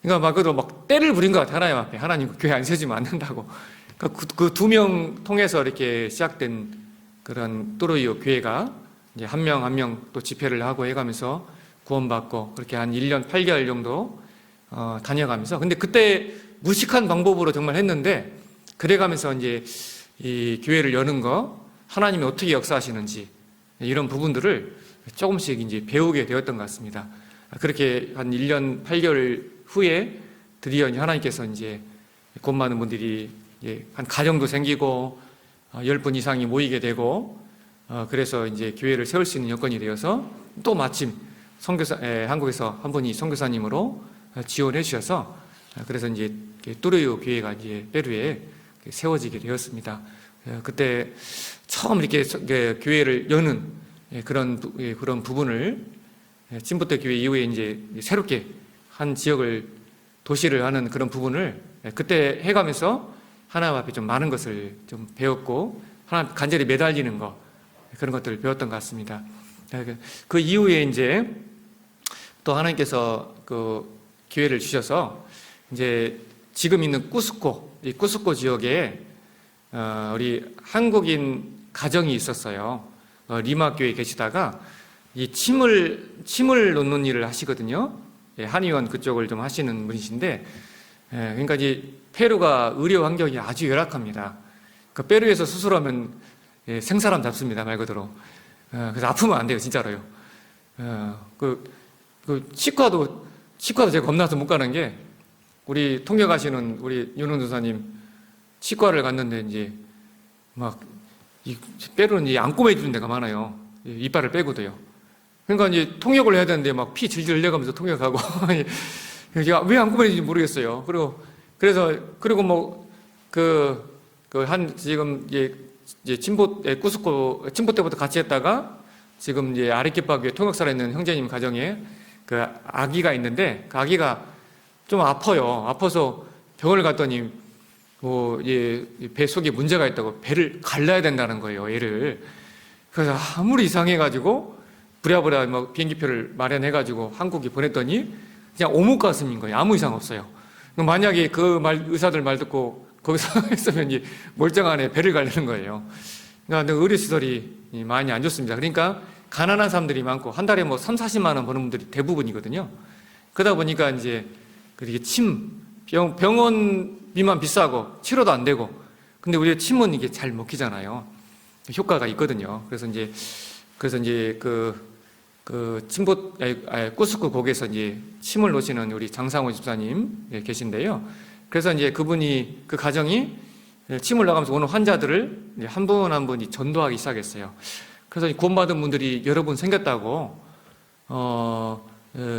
Speaker 1: 그러니까 막 그래도 막 때를 부린 것 같아요. 하나님 앞에. 하나님 교회 안 세워지면 안 된다고. 그러니까 그 2명 통해서 이렇게 시작된 그런 또로이오 교회가 이제 한 명 한 명 또 집회를 하고 해가면서 구원받고 그렇게 한 1년 8개월 정도 다녀가면서, 근데 그때 무식한 방법으로 정말 했는데, 그래가면서 이제 이 교회를 여는 거, 하나님이 어떻게 역사하시는지 이런 부분들을 조금씩 이제 배우게 되었던 것 같습니다. 그렇게 한 1년 8개월 후에 드디어 하나님께서 이제 곧 많은 분들이 한 가정도 생기고 10분 이상이 모이게 되고, 그래서 이제 교회를 세울 수 있는 여건이 되어서 또 마침 한국에서 한 분이 선교사님으로 지원해 주셔서, 그래서 이제 뚜레요 교회가 이제 페루에 세워지게 되었습니다. 그때 처음 이렇게 교회를 여는 그런 부분을, 침부터 교회 이후에 이제 새롭게 한 지역을 도시를 하는 그런 부분을 그때 해가면서 하나님 앞에 좀 많은 것을 좀 배웠고, 하나님 간절히 매달리는 거, 그런 것들을 배웠던 것 같습니다. 그 이후에 이제 또 하나님께서 그 기회를 주셔서 이제 지금 있는 이 쿠스코 지역에 우리 한국인 가정이 있었어요. 리마 교회에 계시다가 이 침을 놓는 일을 하시거든요. 한의원 그쪽을 좀 하시는 분이신데, 그러니까 이제 페루가 의료 환경이 아주 열악합니다. 그 페루에서 수술하면 생사람 잡습니다, 말 그대로. 그래서 아프면 안 돼요, 진짜로요. 치과도 제가 겁나서 못 가는 게, 우리 통역하시는 우리 윤원 도사님 치과를 갔는데 이제 이 페루는 이 안 꼬매주는 데가 많아요. 이빨을 빼고도요. 그러니까 이제 통역을 해야 되는데 막 피 질질 흘려가면서 통역하고 제가 왜 안 꼬매는지 모르겠어요. 그리고 지금 이제 쿠스코 침보 때부터 같이 했다가 지금 이제 아리키파교에 통역사로 있는 형제님 가정에 그 아기가 있는데, 그 아기가 좀 아파요. 아파서 병원을 갔더니 배 속에 문제가 있다고 배를 갈라야 된다는 거예요, 얘를. 그래서 아무리 이상해가지고 부랴부랴 비행기표를 마련해가지고 한국에 보냈더니 그냥 오목 가슴인 거예요. 아무 이상 없어요. 만약에 의사들 말 듣고 거기서 했으면 멀쩡한 애 배를 갈리는 거예요. 그러니까 의료시설이 많이 안 좋습니다. 그러니까 가난한 사람들이 많고 한 달에 3, 40만 원 버는 분들이 대부분이거든요. 그러다 보니까 이제 그렇게 병원비만 비싸고 치료도 안 되고, 근데 우리 침은 이게 잘 먹히잖아요. 효과가 있거든요. 그래서 이제 쿠스코 거기에서 이제 침을 놓으시는 우리 장상호 집사님 계신데요. 그래서 이제 그 가정이 침을 나가면서 오는 환자들을 한 분 한 분이 전도하기 시작했어요. 그래서 구원받은 분들이 여러 분 생겼다고,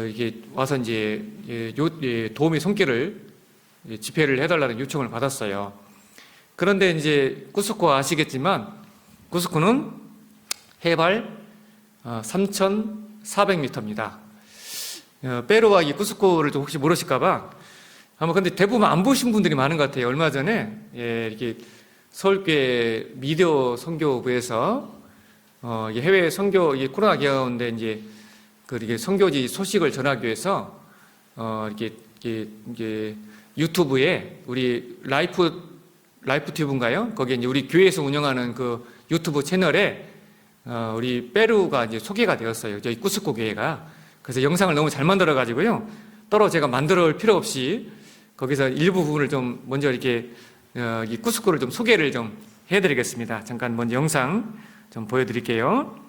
Speaker 1: 이게 와서 이제 도움의 손길을 집회를 해달라는 요청을 받았어요. 그런데 이제 쿠스코 아시겠지만, 쿠스코는 해발 3,400m입니다. 페루와 이 쿠스코를 좀 혹시 모르실까봐, 아마 근데 대부분 안 보신 분들이 많은 것 같아요. 얼마 전에 이렇게 서울교회 미디어 선교부에서 해외 선교, 코로나 기간인데 이제 이렇게 선교지 소식을 전하기 위해서 이렇게 유튜브에 우리 라이프 튜브인가요? 거기에 이제 우리 교회에서 운영하는 그 유튜브 채널에 우리 페루가 이제 소개가 되었어요. 저희 쿠스코 교회가. 그래서 영상을 너무 잘 만들어 가지고요. 따로 제가 만들어 올 필요 없이 거기서 일부 부분을 좀 먼저 이렇게 이 쿠스코를 좀 소개를 좀 해드리겠습니다. 잠깐 먼저 영상 좀 보여드릴게요.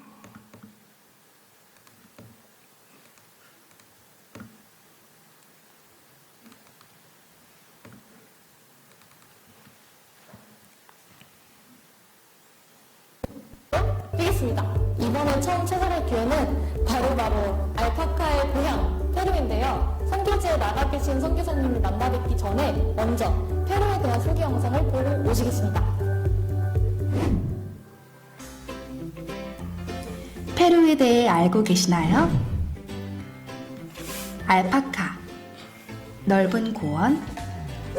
Speaker 2: 되겠습니다. 이번에 처음 찾아갈 기회는 바로 알파카의 고향 페루인데요. 선교지에 나가 계신 선교사님을 만나 뵙기 전에 먼저 페루에 대한 소개 영상을 보고 오시겠습니다.
Speaker 3: 페루에 대해 알고 계시나요? 알파카, 넓은 고원,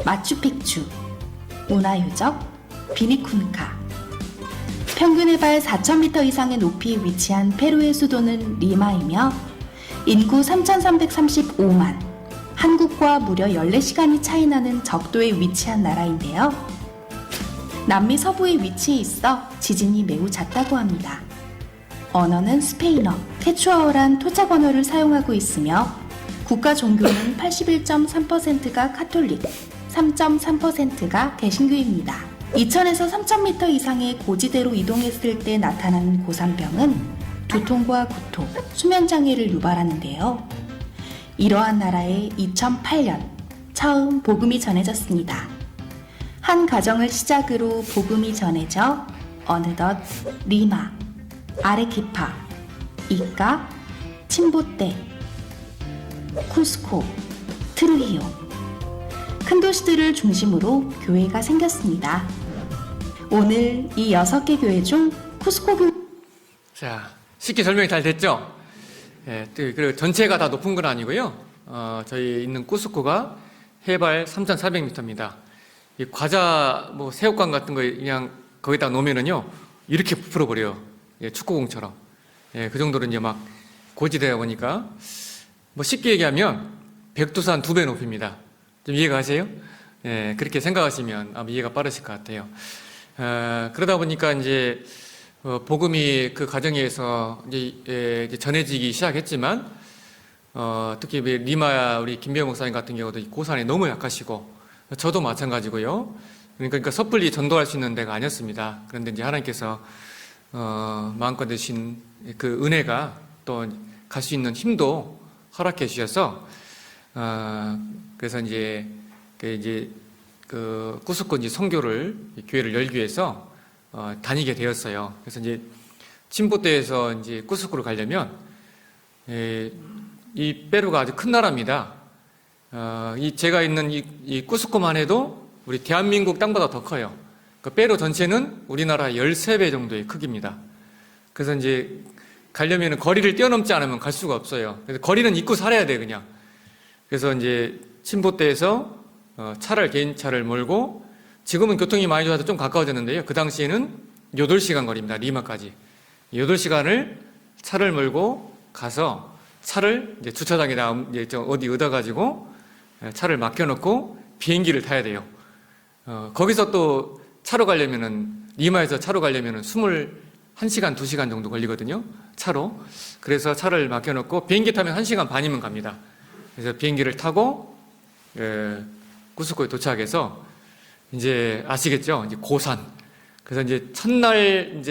Speaker 3: 마추픽추, 문화유적, 비니쿤카. 평균 해발 4,000m 이상의 높이에 위치한 페루의 수도는 리마이며 인구 3,335만, 한국과 무려 14시간이 차이 나는 적도에 위치한 나라인데요. 남미 서부에 위치해 있어 지진이 매우 잦다고 합니다. 언어는 스페인어, 케추아어란 토착 언어를 사용하고 있으며 국가 종교는 81.3%가 카톨릭, 3.3%가 개신교입니다. 2000에서 3000m 이상의 고지대로 이동했을 때 나타나는 고산병은 두통과 구토, 수면장애를 유발하는데요. 이러한 나라에 2008년 처음 복음이 전해졌습니다. 한 가정을 시작으로 복음이 전해져 어느덧 리마, 아레키파, 이까, 침보떼, 쿠스코, 트루히오 큰 도시들을 중심으로 교회가 생겼습니다. 오늘 이 6개 교회 중 쿠스코 교회
Speaker 1: 자, 쉽게 설명이 잘 됐죠? 예, 그리고 전체가 다 높은 건 아니고요. 저희 있는 쿠스코가 해발 3,400m입니다. 이 과자, 새우깡 같은 거 그냥 거기다 놓으면은요, 이렇게 부풀어 버려요. 예, 축구공처럼. 예, 그 정도로 이제 막 고지대다 보니까, 쉽게 얘기하면 백두산 2배 높이입니다. 좀 이해가 가세요? 예, 그렇게 생각하시면 아마 이해가 빠르실 것 같아요. 그러다 보니까 이제, 복음이 그 가정에서 이제 전해지기 시작했지만, 특히 리마 우리 김배영 목사님 같은 경우도 고산에 너무 약하시고, 저도 마찬가지고요. 그러니까 섣불리 전도할 수 있는 데가 아니었습니다. 그런데 이제 하나님께서, 마음껏 주신 그 은혜가 또 갈 수 있는 힘도 허락해 주셔서, 그래서 이제, 쿠스코 이제 선교를, 교회를 열기 위해서, 다니게 되었어요. 그래서 이제, 침보떼에서 이제 쿠스코를 가려면, 이 페루가 아주 큰 나라입니다. 제가 있는 이 쿠스코만 해도 우리 대한민국 땅보다 더 커요. 그 페루 전체는 우리나라 13배 정도의 크기입니다. 그래서 이제, 가려면 거리를 뛰어넘지 않으면 갈 수가 없어요. 그래서 거리는 잊고 살아야 돼, 그냥. 그래서 이제 침보떼에서 개인 차를 몰고 지금은 교통이 많이 좋아서 좀 가까워졌는데요. 그 당시에는 8시간 거리입니다. 리마까지. 8시간을 차를 몰고 가서 차를 이제 주차장에다 이제 어디 얻어가지고 차를 맡겨놓고 비행기를 타야 돼요. 거기서 또 차로 가려면은 리마에서 차로 가려면은 21시간, 2시간 정도 걸리거든요. 차로. 그래서 차를 맡겨놓고 비행기 타면 1시간 반이면 갑니다. 그래서 비행기를 타고 쿠스코에 도착해서 이제 아시겠죠? 이제 고산. 그래서 이제 첫날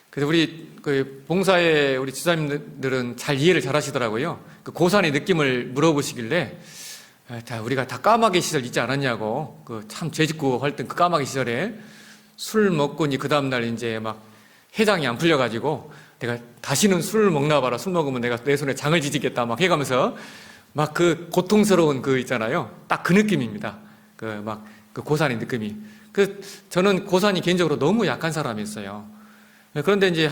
Speaker 1: 그래서 우리 그 봉사에 우리 지사님들은 잘 이해를 잘 하시더라고요. 그 고산의 느낌을 물어보시길래 우리가 다 까마귀 시절 있지 않았냐고. 그 참 죄짓고 할 땐 그 까마귀 시절에 술 먹고 이제 그 다음날 이제 막 해장이 안 풀려가지고 내가 다시는 술을 먹나 봐라. 술 먹으면 내가 내 손에 장을 지지겠다 막 해가면서 막 그 고통스러운 그 있잖아요. 딱 그 느낌입니다. 그 고산의 느낌이. 저는 고산이 개인적으로 너무 약한 사람이었어요. 그런데 이제,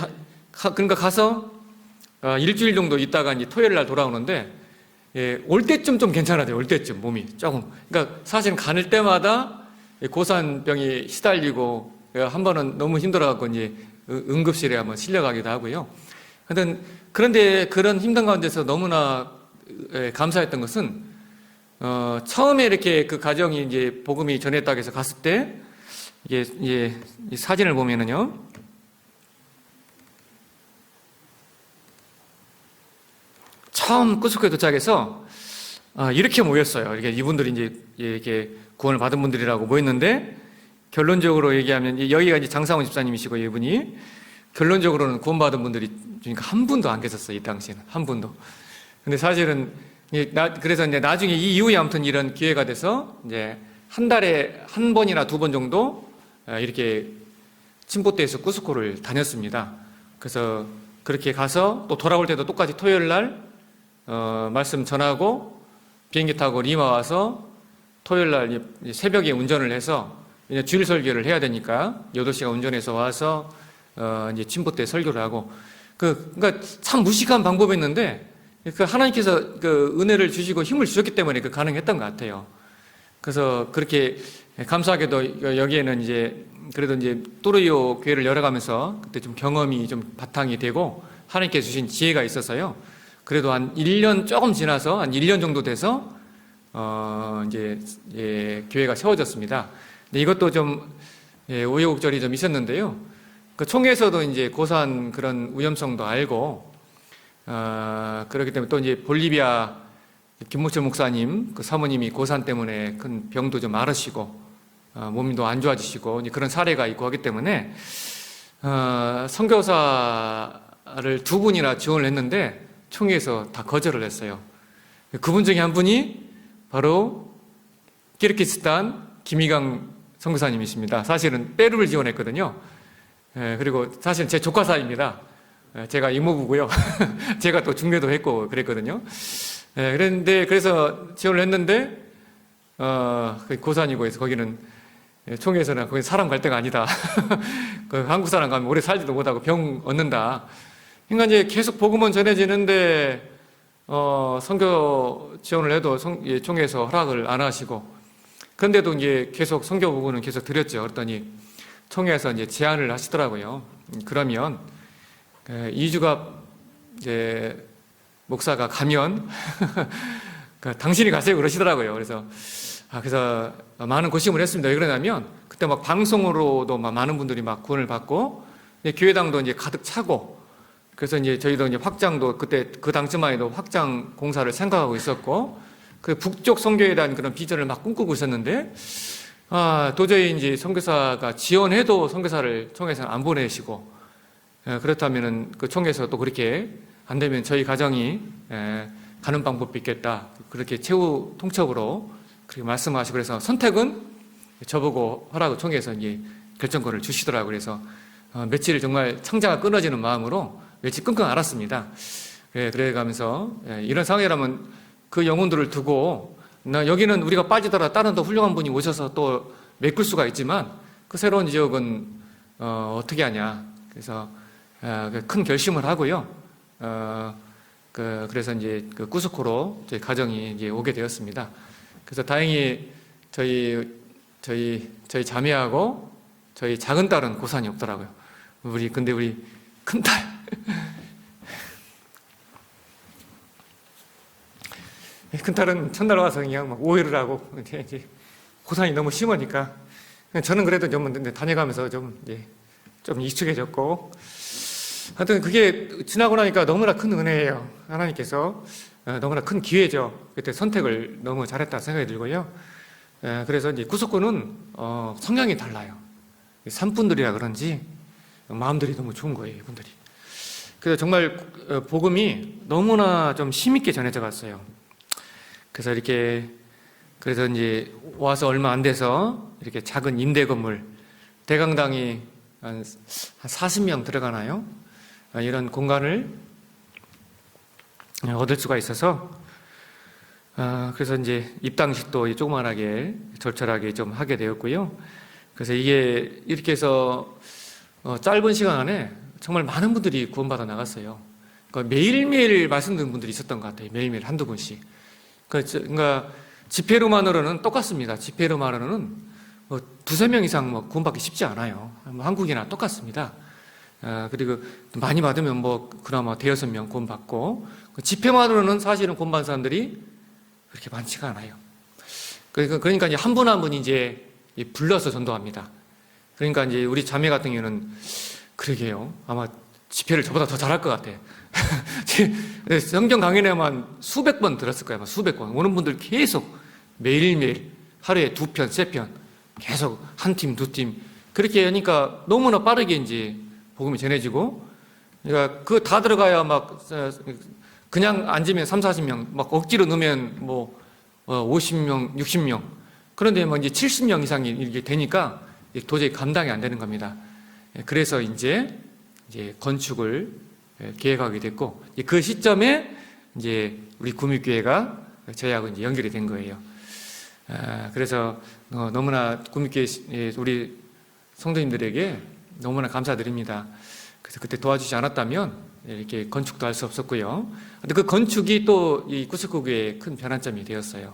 Speaker 1: 그러니까 가서, 일주일 정도 있다가 이제 토요일 날 돌아오는데, 올 때쯤 좀 괜찮아져요. 올 때쯤 몸이 조금. 그러니까 사실은 가는 때마다 고산병이 시달리고, 한 번은 너무 힘들어갖고 이제 응급실에 한번 실려가기도 하고요. 그런데 그런 힘든 가운데서 너무나 감사했던 것은, 처음에 이렇게 그 가정이 이제 복음이 전했다고 해서 갔을 때, 이게 이 사진을 보면은요, 처음 쿠스코에 도착해서, 이렇게 모였어요. 이렇게 이분들이 이제 이렇게 구원을 받은 분들이라고 모였는데, 결론적으로 얘기하면, 여기가 이제 장상훈 집사님이시고, 이분이, 결론적으로는 구원받은 분들이, 그러니까 한 분도 안 계셨어요. 이 당시에는. 한 분도. 근데 사실은, 그래서 이제 나중에 이 이후에 아무튼 이런 기회가 돼서, 이제 한 달에 한 번이나 2번 정도, 이렇게 침보떼에서 쿠스코를 다녔습니다. 그래서 그렇게 가서 또 돌아올 때도 똑같이 토요일 날, 말씀 전하고 비행기 타고 리마 와서 토요일 날 새벽에 운전을 해서 이제 주일 설교를 해야 되니까 8시간 운전해서 와서 이제 침보떼 설교를 하고 그러니까 참 무식한 방법이었는데 그 하나님께서 그 은혜를 주시고 힘을 주셨기 때문에 그 가능했던 것 같아요. 그래서 그렇게 감사하게도 여기에는 이제 그래도 이제 또르이오 교회를 열어가면서 그때 좀 경험이 좀 바탕이 되고 하나님께서 주신 지혜가 있어서요. 그래도 한 1년 조금 지나서 한 1년 정도 돼서 이제 교회가 세워졌습니다. 근데 이것도 좀 우여곡절이 좀 있었는데요. 그 총회에서도 이제 고산 그런 위험성도 알고, 그렇기 때문에 또 이제 볼리비아 김목철 목사님, 그 사모님이 고산 때문에 큰 병도 좀 앓으시고, 몸도 안 좋아지시고, 이제 그런 사례가 있고 하기 때문에, 선교사를 두 분이나 지원을 했는데, 총회에서 다 거절을 했어요. 그분 중에 한 분이 바로 키르기스탄 김희강 선교사님이십니다. 사실은 페루를 지원했거든요. 그리고 사실은 제 조카 사이입니다. 제가 이모부고요. 제가 또 중매도 했고 그랬거든요. 그런데 그래서 지원을 했는데 고산이고 해서 거기는 총회에서는 거기 사람 갈 데가 아니다. 그 한국 사람 가면 오래 살지도 못하고 병 얻는다. 그러니까 이제 계속 복음은 전해지는데 선교 지원을 해도 총회에서 허락을 안 하시고, 그런데도 이제 계속 선교 부분은 계속 드렸죠. 그랬더니 총회에서 이제 제안을 하시더라고요. 그러면 2주가 이제 목사가 가면 당신이 가세요 그러시더라고요. 그래서 많은 고심을 했습니다. 왜 그러냐면 그때 막 방송으로도 막 많은 분들이 막 구원을 받고 교회당도 이제 가득 차고, 그래서 이제 저희도 이제 확장도 그때 그 당시만 해도 확장 공사를 생각하고 있었고, 그 북쪽 선교에 대한 그런 비전을 막 꿈꾸고 있었는데, 도저히 이제 선교사가 지원해도 선교사를 총회에서는 안 보내시고, 그렇다면은 그 총회에서 또 그렇게 안 되면 저희 가정이 가는 방법이 있겠다. 그렇게 최후 통첩으로 그렇게 말씀하시고, 그래서 선택은 저보고 하라고 총회에서 이제 결정권을 주시더라고요. 그래서 며칠 정말 창자가 끊어지는 마음으로 며칠 끙끙 앓았습니다. 그래 가면서 이런 상황이라면 그 영혼들을 두고, 여기는 우리가 빠지더라 다른 더 훌륭한 분이 오셔서 또 메꿀 수가 있지만 그 새로운 지역은 어떻게 하냐. 그래서 큰 결심을 하고요. 그래서 이제 그 쿠스코로 저희 가정이 이제 오게 되었습니다. 그래서 다행히 저희 자매하고 저희 작은 딸은 고산이 없더라고요. 근데 우리 큰 딸. 큰딸은 첫날 와서 그냥 막 오해를 하고, 이제 고산이 너무 심하니까. 저는 그래도 좀 다녀가면서 좀 익숙해졌고. 하여튼 그게 지나고 나니까 너무나 큰 은혜예요. 하나님께서 너무나 큰 기회죠. 그때 선택을 너무 잘했다 생각이 들고요. 그래서 이제 구속구는 성향이 달라요. 산분들이라 그런지 마음들이 너무 좋은 거예요, 이분들이. 그래서 정말 복음이 너무나 좀 힘있게 전해져 갔어요. 그래서 이제 와서 얼마 안 돼서 이렇게 작은 임대 건물, 대강당이 한 40명 들어가나요? 이런 공간을 얻을 수가 있어서, 그래서 이제 입당식도 조그만하게 절철하게 좀 하게 되었고요. 그래서 이게 이렇게 해서 짧은 시간 안에 정말 많은 분들이 구원받아 나갔어요. 그러니까 매일매일 말씀 듣는 분들이 있었던 것 같아요. 매일매일 한두 분씩. 그러니까 집회로만으로는 똑같습니다. 집회로만으로는 두세 명 이상 구원받기 쉽지 않아요. 한국이나 똑같습니다. 그리고 많이 받으면 그나마 대여섯 명 구원받고, 집회만으로는 사실은 구원받은 사람들이 그렇게 많지가 않아요. 그러니까 이제 한 분 한 분이 이제 불러서 전도합니다. 그러니까 이제 우리 자매 같은 경우는 그러게요. 아마 집회를 저보다 더 잘할 것 같아. 성경 강연에만 수백 번 들었을 거예요. 수백 번. 오는 분들 계속 매일매일 하루에 2편, 3편 계속 한 팀, 두 팀 그렇게 하니까 너무나 빠르게 이제 복음이 전해지고, 그러니까 그거 다 들어가야 그냥 앉으면 3, 40명, 억지로 넣으면 50명, 60명. 그런데 이제 70명 이상이 이렇게 되니까 도저히 감당이 안 되는 겁니다. 그래서 이제 건축을 계획하게 됐고, 그 시점에 이제 우리 구미교회가 저희하고 이제 연결이 된 거예요. 그래서 너무나 구미교회 우리 성도님들에게 너무나 감사드립니다. 그래서 그때 도와주지 않았다면 이렇게 건축도 할 수 없었고요. 근데 그 건축이 또 이 구스코교회의 큰 변환점이 되었어요.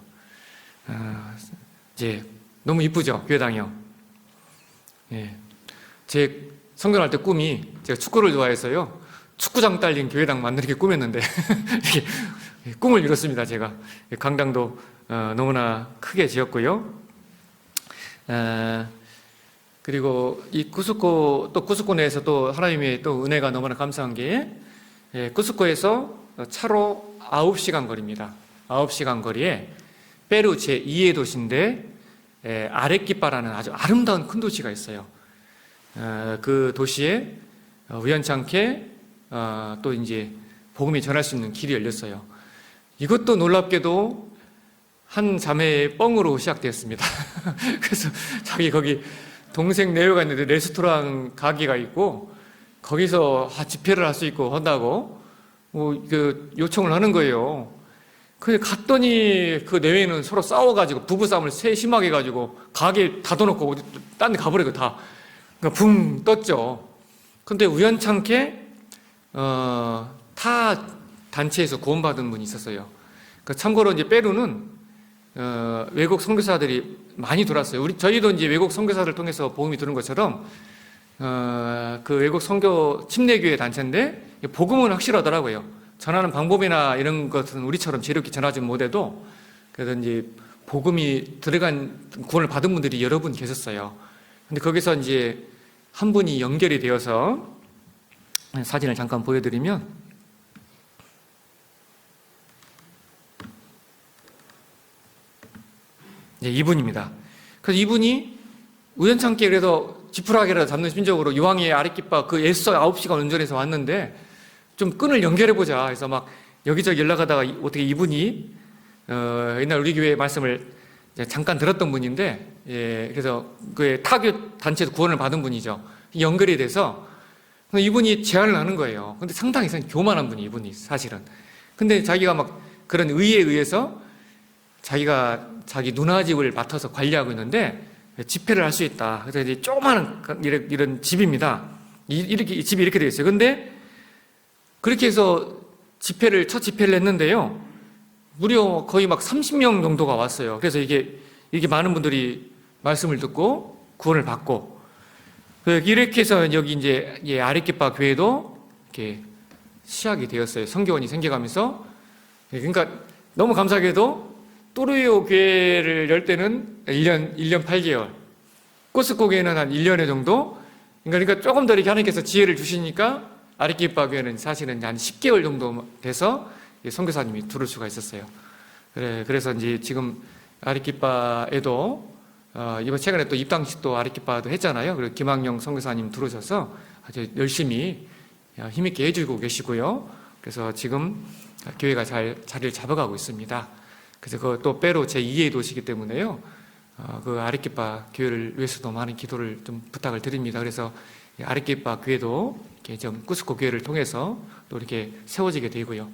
Speaker 1: 이제 너무 이쁘죠, 교회당이요. 예. 제 성경할 때 꿈이, 제가 축구를 좋아해서요, 축구장 딸린 교회당 만들게 꾸몄는데 꿈을 이뤘습니다. 제가 강당도 너무나 크게 지었고요. 그리고 이 구스코 내에서 또 하나님의 또 은혜가 너무나 감사한 게, 구스코에서 차로 9시간 거리입니다. 9시간 거리에 페루 제2의 도시인데, 아레키파라는 아주 아름다운 큰 도시가 있어요. 그 도시에 우연찮게 또 이제 복음이 전할 수 있는 길이 열렸어요. 이것도 놀랍게도 한 자매의 뻥으로 시작되었습니다. 그래서 자기 거기 동생 내외가 있는데 레스토랑 가게가 있고 거기서 집회를 할 수 있고 한다고 요청을 하는 거예요. 근데 갔더니 그 내외는 서로 싸워가지고 부부싸움을 심하게 해가지고 가게 닫아놓고 딴 데 가버리고 다 그러니까 붕 떴죠. 근데 우연찮게 타 단체에서 구원받은 분이 있었어요. 그러니까 참고로 이제 페루는 외국 선교사들이 많이 돌았어요. 저희도 이제 외국 선교사들 통해서 복음이 들은 것처럼 그 외국 선교 침례교회 단체인데 복음은 확실하더라고요. 전하는 방법이나 이런 것은 우리처럼 지혜롭게 전하지 못해도 그래서 이제 복음이 들어간 구원을 받은 분들이 여러 분 계셨어요. 근데 거기서 이제 한 분이 연결이 되어서 사진을 잠깐 보여드리면 이분입니다. 그래서 이분이 우연찮게 그래서 지푸라기라도 잡는 심정으로 유황의 아레키파 그 애써 9시간 운전해서 왔는데 좀 끈을 연결해보자 해서 막 여기저기 연락하다가 어떻게 이분이 옛날 우리 교회 말씀을 잠깐 들었던 분인데 그래서 그 타교 단체에서 구원을 받은 분이죠. 연결이 돼서 이분이 제안을 하는 거예요. 근데 상당히 교만한 분이 이분이 사실은. 근데 자기가 막 그런 의에 의해서 자기가 자기 누나 집을 맡아서 관리하고 있는데 집회를 할 수 있다. 그래서 이제 조그마한 이런 집입니다. 이렇게 집이 이렇게 되어 있어요. 근데 그렇게 해서 첫 집회를 했는데요. 무려 거의 막 30명 정도가 왔어요. 그래서 이게 많은 분들이 말씀을 듣고 구원을 받고 이렇게 해서 여기 이제 아레키파 교회도 이렇게 시작이 되었어요. 선교원이 생겨가면서. 그러니까 너무 감사하게도 또르요 교회를 열 때는 1년 8개월, 꾸스코 교회는 한 1년에 정도. 그러니까 조금 더 이렇게 하나님께서 지혜를 주시니까 아레키파 교회는 사실은 한 10개월 정도 돼서 선교사님이 들을 수가 있었어요. 그래서 이제 지금 아레키파에도 이번 최근에 또 입당식도 아레키파도 했잖아요. 그리고 김학영 선교사님 들어오셔서 아주 열심히 힘있게 해주고 계시고요. 그래서 지금 교회가 잘 자리를 잡아가고 있습니다. 그래서 또 페루 제2의 도시이기 때문에요. 그 아레키파 교회를 위해서도 많은 기도를 좀 부탁을 드립니다. 그래서 아레키파 교회도 이렇게 좀 꾸스코 교회를 통해서 또 이렇게 세워지게 되고요.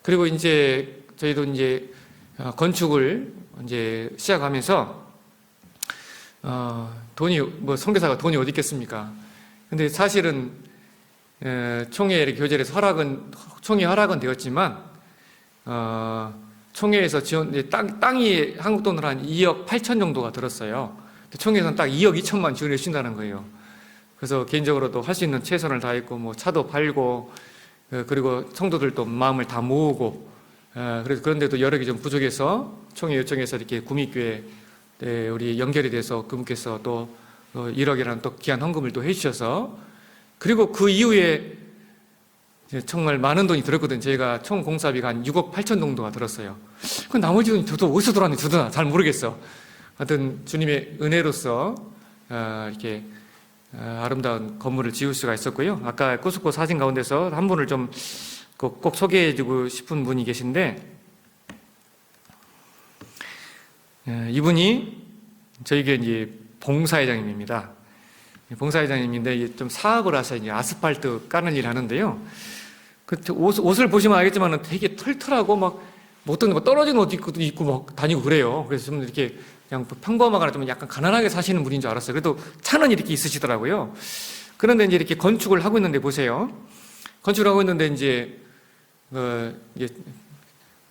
Speaker 1: 그리고 이제 저희도 이제 건축을 이제 시작하면서 선교사가 돈이 어디 있겠습니까? 근데 사실은 총회 이렇게 교제에서 총회 허락은 되었지만 총회에서 땅이 한국 돈으로 한 2억 8천 정도가 들었어요. 총회에서는 딱 2억 2천만 지원해 주신다는 거예요. 그래서 개인적으로도 할 수 있는 최선을 다했고, 뭐 차도 팔고, 그리고 성도들도 마음을 다 모으고, 그래서 그런데도 여력이 좀 부족해서 총회 요청해서 이렇게 구미교회 우리 연결이 돼서 그분께서 또 1억이라는 또 귀한 헌금을 또 해주셔서, 그리고 그 이후에 정말 많은 돈이 들었거든요. 저희가 총 공사비가 한 6억 8천 정도가 들었어요. 그 나머지 돈이 저도 어디서 들어왔는지 저도 잘 모르겠어. 하여튼 주님의 은혜로서 이렇게 아름다운 건물을 지을 수가 있었고요. 아까 꾸스코 사진 가운데서 한 분을 좀 꼭 소개해주고 싶은 분이 계신데, 이분이 저희 교회 이제 봉사회장님입니다. 봉사회장님인데 좀 사업을 하셔서 이제 아스팔트 까는 일 하는데요. 그 옷을 보시면 알겠지만 되게 털털하고 막 어떤 거 떨어진 옷 입고 막 다니고 그래요. 그래서 좀 이렇게 그냥 평범하거나 좀 약간 가난하게 사시는 분인 줄 알았어요. 그래도 차는 이렇게 있으시더라고요. 그런데 이제 이렇게 건축을 하고 있는데 보세요. 건축을 하고 있는데 이제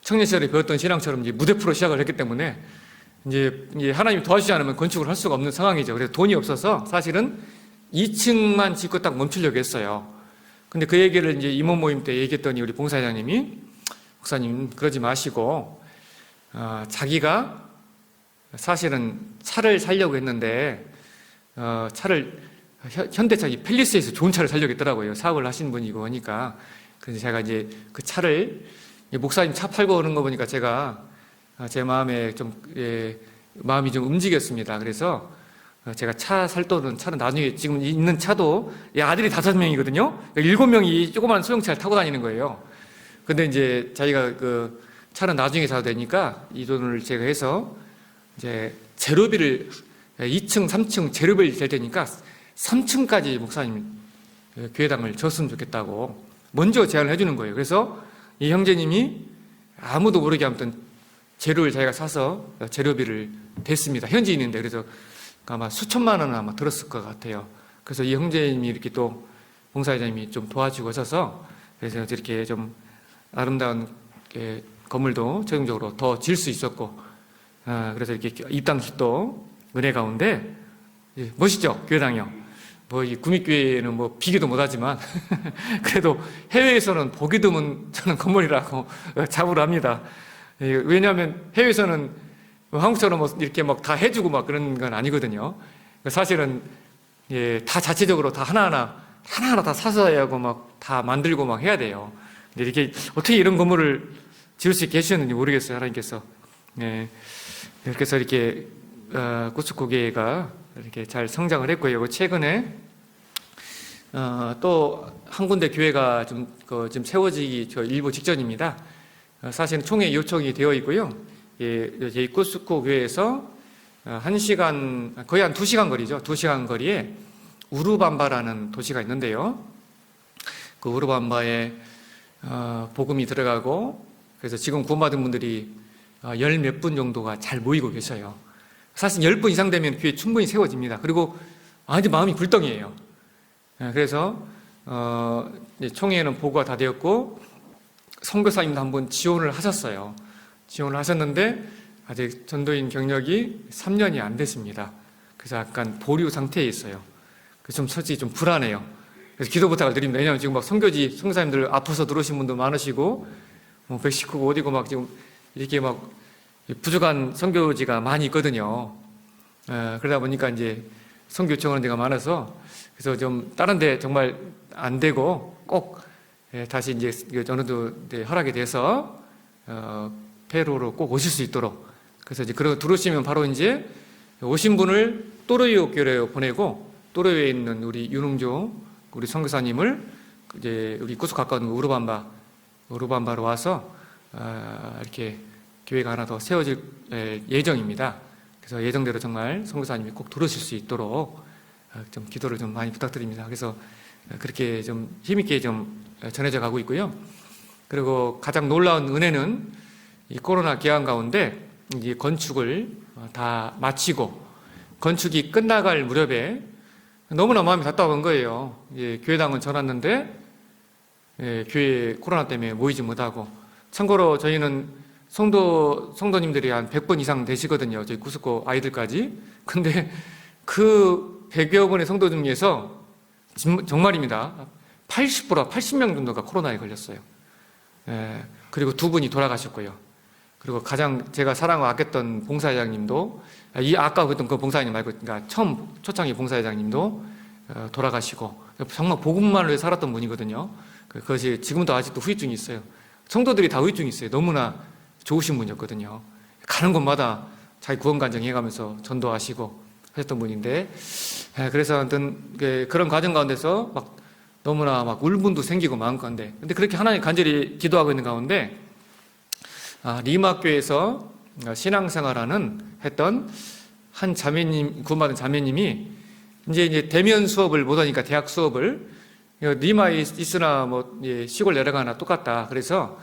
Speaker 1: 청년 시절에 배웠던 신앙처럼 이제 무대 프로 시작을 했기 때문에 이제 하나님이 도와주지 않으면 건축을 할 수가 없는 상황이죠. 그래서 돈이 없어서 사실은 2층만 짓고 딱 멈추려고 했어요. 근데 그 얘기를 이제 임원 모임 때 얘기했더니 우리 봉사장님이, 목사님 그러지 마시고 자기가 사실은 차를 사려고 했는데 차를 현대차 이 팰리스에서 좋은 차를 살려고 했더라고요. 사업을 하시는 분이고 하니까. 그래서 제가 이제 그 차를 목사님 차 팔고 오는 거 보니까 제가 제 마음에 좀 마음이 좀 움직였습니다. 그래서 제가 차 살 돈은 차는 나중에 지금 있는 차도 아들이 5명이거든요. 7명이 조그만 소형차를 타고 다니는 거예요. 근데 이제 자기가 그 차는 나중에 사도 되니까 이 돈을 제가 해서 이제 제로비를 2층, 3층 제로비를 될 테니까 3층까지 목사님 교회당을 줬으면 좋겠다고 먼저 제안을 해주는 거예요. 그래서 이 형제님이 아무도 모르게 아무튼 재료를 자기가 사서 재료비를 댔습니다. 현지인인데 그래서 아마 수천만 원은 아마 들었을 것 같아요. 그래서 이 형제님이 이렇게 또 봉사회장님이 좀 도와주고 하셔서 그래서 이렇게 좀 아름다운 건물도 최종적으로 더 질 수 있었고 그래서 이렇게 입당식도 은혜 가운데 멋있죠? 교회당이요. 뭐 이 구미교회는 뭐 비교도 못하지만 그래도 해외에서는 보기 드문 저는 건물이라고 자부를 합니다. 왜냐하면 해외에서는 한국처럼 뭐 이렇게 막 다 해주고 막 그런 건 아니거든요. 사실은 다 자체적으로 다 하나하나 다 사서 해야 하고 막 다 만들고 막 해야 돼요. 근데 이렇게 어떻게 이런 건물을 지을 수 있게 해주셨는지 모르겠어요. 하나님께서. 이렇게 해서 이렇게 구스코교회가 이렇게 잘 성장을 했고요. 최근에 또 한 군데 교회가 좀 지금 세워지기 일부 직전입니다. 사실은 총회 요청이 되어 있고요. 저희 구스코 교회에서 1시간 거의 한 2시간 거리죠. 2시간 거리에 우루밤바라는 도시가 있는데요. 그 우루밤바에 복음이 들어가고 그래서 지금 구원받은 분들이 10몇 분 정도가 잘 모이고 계셔요. 사실 10분 이상 되면 교회 충분히 세워집니다. 그리고 아주 마음이 굴덩이에요. 그래서 총회에는 보고가 다 되었고 선교사님도 한번 지원을 하셨어요. 지원을 하셨는데 아직 전도인 경력이 3년이 안 됐습니다. 그래서 약간 보류 상태에 있어요. 그래서 좀 솔직히 좀 불안해요. 그래서 기도 부탁을 드립니다. 왜냐하면 지금 막 선교사님들 아파서 들어오신 분도 많으시고 뭐 멕시코고 어디고 막 지금 이렇게 막 부족한 선교지가 많이 있거든요. 그러다 보니까 이제 선교 요청하는 데가 많아서 그래서 좀 다른 데 정말 안 되고 꼭 다시 이제 어느 정도 허락이 돼서 페루로 꼭 오실 수 있도록 그래서 이제 들어오시면 바로 이제 오신 분을 또르이오 교회로 보내고 또르이오에 있는 우리 윤흥조 우리 선교사님을 이제 우리 구스 가까운 우루밤바로 와서 이렇게 교회가 하나 더 세워질 예정입니다. 그래서 예정대로 정말 선교사님이 꼭 들어오실 수 있도록 좀 기도를 좀 많이 부탁드립니다. 그래서 그렇게 좀 힘있게 좀 전해져 가고 있고요. 그리고 가장 놀라운 은혜는 이 코로나 기간 가운데 이 건축을 다 마치고 건축이 끝나갈 무렵에 너무나 마음이 답답한 거예요. 교회당은 전왔는데 교회 코로나 때문에 모이지 못하고 참고로 저희는 성도님들이 한 100번 이상 되시거든요. 저희 구스코 아이들까지. 근데 그 100여 분의 성도 중에서 정말입니다. 80명 정도가 코로나에 걸렸어요. 그리고 2분이 돌아가셨고요. 그리고 가장 제가 사랑하고 아꼈던 봉사회장님도 아까 그랬던 그 봉사회장 말고 그러니까 처음 초창기 봉사회장님도 돌아가시고 정말 복음만을 위해 살았던 분이거든요. 그것이 지금도 아직도 후유증이 있어요. 성도들이 다 후유증이 있어요. 너무나 좋으신 분이었거든요. 가는 곳마다 자기 구원간증 해가면서 전도하시고 하셨던 분인데 그래서 아무튼 그런 과정 가운데서 막 너무나 막 울분도 생기고 마음 가운데 근데 그렇게 하나님 간절히 기도하고 있는 가운데 리마교에서 신앙생활하는 했던 한 자매님 구원받은 자매님이 이제 대면 수업을 못하니까 대학 수업을 리마에 있으나 뭐 시골 내려가나 똑같다. 그래서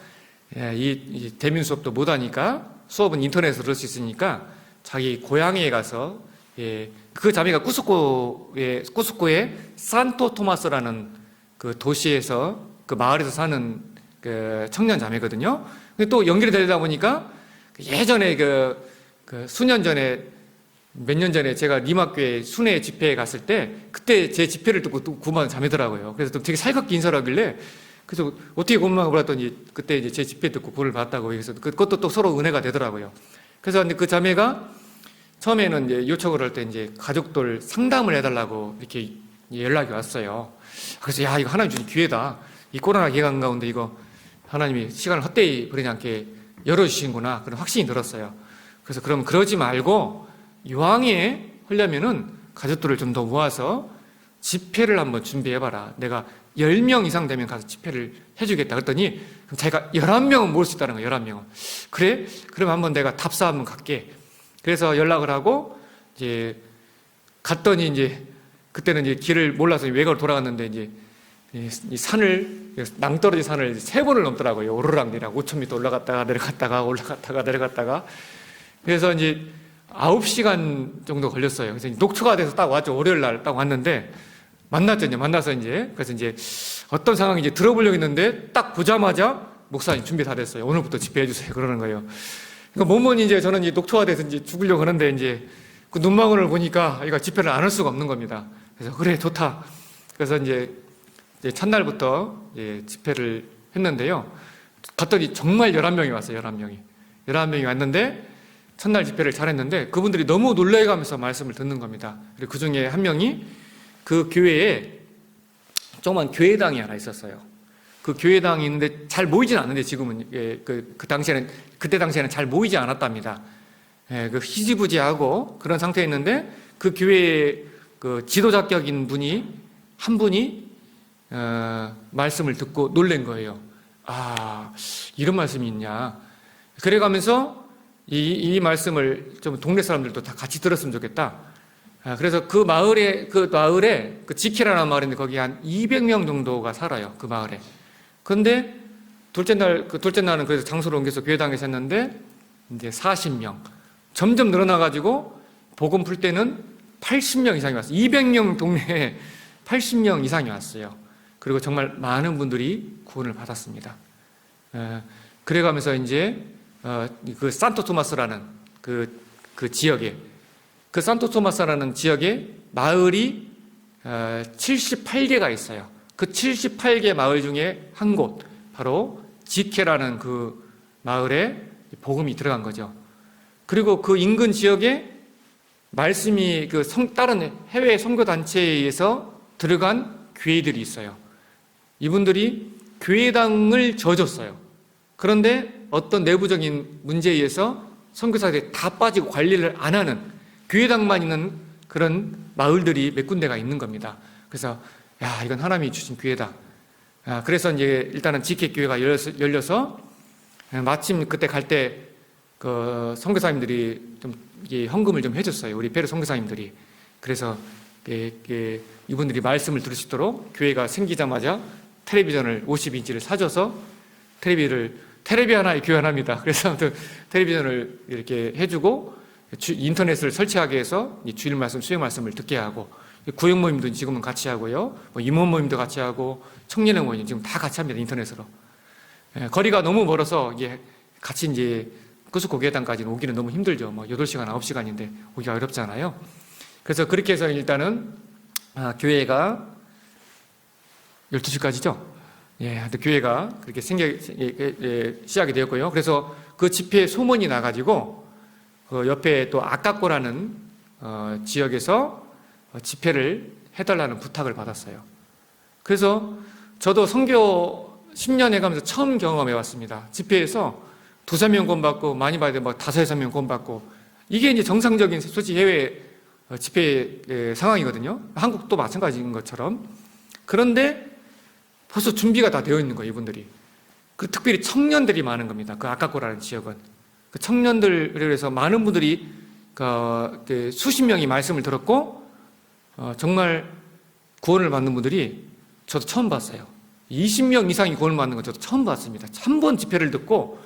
Speaker 1: 이 대면 수업도 못하니까 수업은 인터넷으로 들을 수 있으니까 자기 고향에 가서 그 자매가 꾸스코의 산토 토마스라는 그 도시에서 그 마을에서 사는 그 청년 자매거든요. 근데 또 연결이 되다 보니까 예전에 그 수년 전에 몇 년 전에 제가 리마교회 순회 집회에 갔을 때 그때 제 집회를 듣고 또 구원받은 자매더라고요. 그래서 또 되게 살갑게 인사를 하길래 그래서 어떻게 구원받은 몰랐더니 그때 이제 제 집회 듣고 구원을 받았다고 해서 그것도 또 서로 은혜가 되더라고요. 그래서 그 자매가 처음에는 이제 요청을 할 때 이제 가족들 상담을 해달라고 이렇게 연락이 왔어요. 그래서 야, 이거 하나님 주신 기회다. 이 코로나 기간 가운데 이거 하나님이 시간을 헛되이 버리지 않게 열어주시는구나. 그런 확신이 들었어요. 그래서 그럼 그러지 말고 이왕에 하려면은 가족들을 좀 더 모아서 집회를 한번 준비해봐라. 내가 10명 이상 되면 가서 집회를 해주겠다. 그랬더니 그럼 자기가 11명은 모을 수 있다는 거예요. 11명은. 그래? 그럼 한번 내가 답사 한번 갈게. 그래서 연락을 하고 이제 갔더니 이제 그때는 이제 길을 몰라서 외곽으로 돌아갔는데 이제 이 산을, 낭떠러지 산을 3번을 넘더라고요. 오르락내리락 5,000m 올라갔다가 내려갔다가. 그래서 이제 9시간 정도 걸렸어요. 그래서 녹초가 돼서 딱 왔죠. 월요일 날 딱 왔는데 만났죠. 만나서 이제 그래서 이제 어떤 상황인지 들어보려고 했는데 딱 보자마자 목사님 준비 다 됐어요. 오늘부터 집회해 주세요. 그러는 거예요. 그러니까 몸은 이제 저는 이제 녹초가 돼서 이제 죽으려고 하는데 이제 그 눈망울을 보니까 이거 집회를 안 할 수가 없는 겁니다. 그래서 그래 좋다. 그래서 이제 첫날부터 집회를 했는데요. 갔더니 정말 11명이 왔어요. 11명이 왔는데 첫날 집회를 잘했는데 그분들이 너무 놀래가면서 말씀을 듣는 겁니다. 그리고 그 중에 한 명이 그 교회에 조그만 교회당이 하나 있었어요. 그 교회당이 있는데 잘 모이진 않는데 지금은 그때 당시에는 잘 모이지 않았답니다. 그 희지부지하고 그런 상태에 있는데 그 교회에 그 지도자격인 한 분이 말씀을 듣고 놀란 거예요. 아, 이런 말씀이 있냐. 그래가면서 이 말씀을 좀 동네 사람들도 다 같이 들었으면 좋겠다. 그래서 그 마을에 그 지키라는 마을인데 거기 한 200명 정도가 살아요. 그 마을에. 그런데 둘째 날은 그래서 장소를 옮겨서 교회당에서 했는데 이제 40명. 점점 늘어나가지고 복음 풀 때는 80명 이상이 왔어요. 200명 동네에 80명 이상이 왔어요. 그리고 정말 많은 분들이 구원을 받았습니다. 그래가면서 이제 그 산토 토마스라는 그 지역에 그 산토 토마스라는 지역에 마을이 78개가 있어요. 그 78개 마을 중에 한 곳, 바로 지케라는 그 마을에 복음이 들어간 거죠. 그리고 그 인근 지역에 말씀이 다른 해외 선교단체에 의해서 들어간 교회들이 있어요. 이분들이 교회당을 져줬어요. 그런데 어떤 내부적인 문제에 의해서 선교사들이 다 빠지고 관리를 안 하는 교회당만 있는 그런 마을들이 몇 군데가 있는 겁니다. 그래서 야, 이건 하나님이 주신 기회다. 그래서 이제 일단은 지켓 교회가 열려서 마침 그때 갈 때 그 선교사님들이 좀 헌금을 좀 해줬어요. 우리 페루 선교사님들이. 그래서 이분들이 말씀을 들을 수 있도록 교회가 생기자마자 텔레비전을 50인치를 사줘서 텔레비 하나에 교회 하나입니다. 그래서 아무튼 텔레비전을 이렇게 해주고 인터넷을 설치하게 해서 주일 말씀, 수요 말씀을 듣게 하고 구역 모임도 지금은 같이 하고요. 임원 모임도 같이 하고 청년의 모임 지금 다 같이 합니다. 인터넷으로. 거리가 너무 멀어서 이게 같이 이제 구스코 교회당까지는 오기는 너무 힘들죠. 8시간, 9시간인데 오기가 어렵잖아요. 그래서 그렇게 해서 일단은 교회가 12시까지죠. 교회가 그렇게 시작이 되었고요. 그래서 그 집회에 소문이 나가지고 그 옆에 또 아까꼬라는 지역에서 집회를 해달라는 부탁을 받았어요. 그래서 저도 선교 10년 해가면서 처음 경험해 왔습니다. 집회에서 2-3명 구원받고 많이 봐야 돼 5-6명 구원받고 이게 이제 정상적인 솔직히 해외 집회 상황이거든요. 한국도 마찬가지인 것처럼. 그런데 벌써 준비가 다 되어 있는 거예요, 이분들이. 특별히 청년들이 많은 겁니다. 그 아까꼬라는 지역은. 그 청년들을 해서 많은 분들이 수십 명이 말씀을 들었고 정말 구원을 받는 분들이 저도 처음 봤어요. 20명 이상이 구원을 받는 건 저도 처음 봤습니다. 한 번 집회를 듣고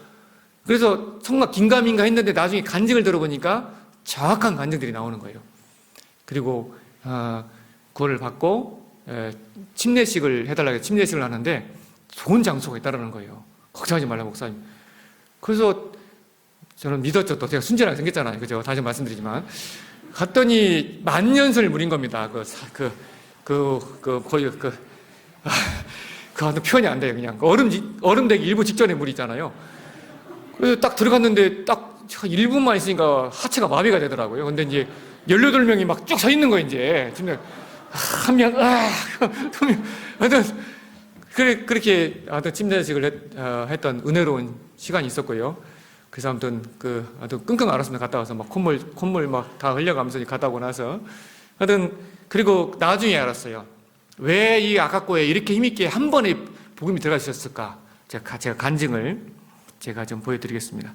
Speaker 1: 그래서 정말 긴가민가 했는데 나중에 간증을 들어보니까 정확한 간증들이 나오는 거예요. 그리고 구원을 받고 침례식을 해달라고 해서 침례식을 하는데 좋은 장소가 있다는 거예요. 걱정하지 말라 목사님. 그래서 저는 믿었죠. 또 제가 순진하게 생겼잖아요. 그죠? 다시 말씀드리지만 갔더니 만년설 물인 겁니다. 완전 표현이 안 돼요. 그냥 얼음 되기 일부 직전에 물이 있잖아요. 그래서 딱 들어갔는데 딱 저 1분만 있으니까 하체가 마비가 되더라고요. 근데 이제 18명이 막 쭉 서 있는 거예요, 이제. 진짜 한 명, 두 명. 하여튼, 그렇게 하여튼 침대식을 했던 은혜로운 시간이 있었고요. 그래서 아무튼 아무튼 끙끙 앓았습니다. 갔다 와서 막 콧물 막 다 흘려가면서 갔다 오고 나서. 하여튼, 그리고 나중에 알았어요. 왜 이 아카코에 이렇게 힘있게 한 번에 복음이 들어가셨을까? 제가 간증을 제가 좀 보여드리겠습니다.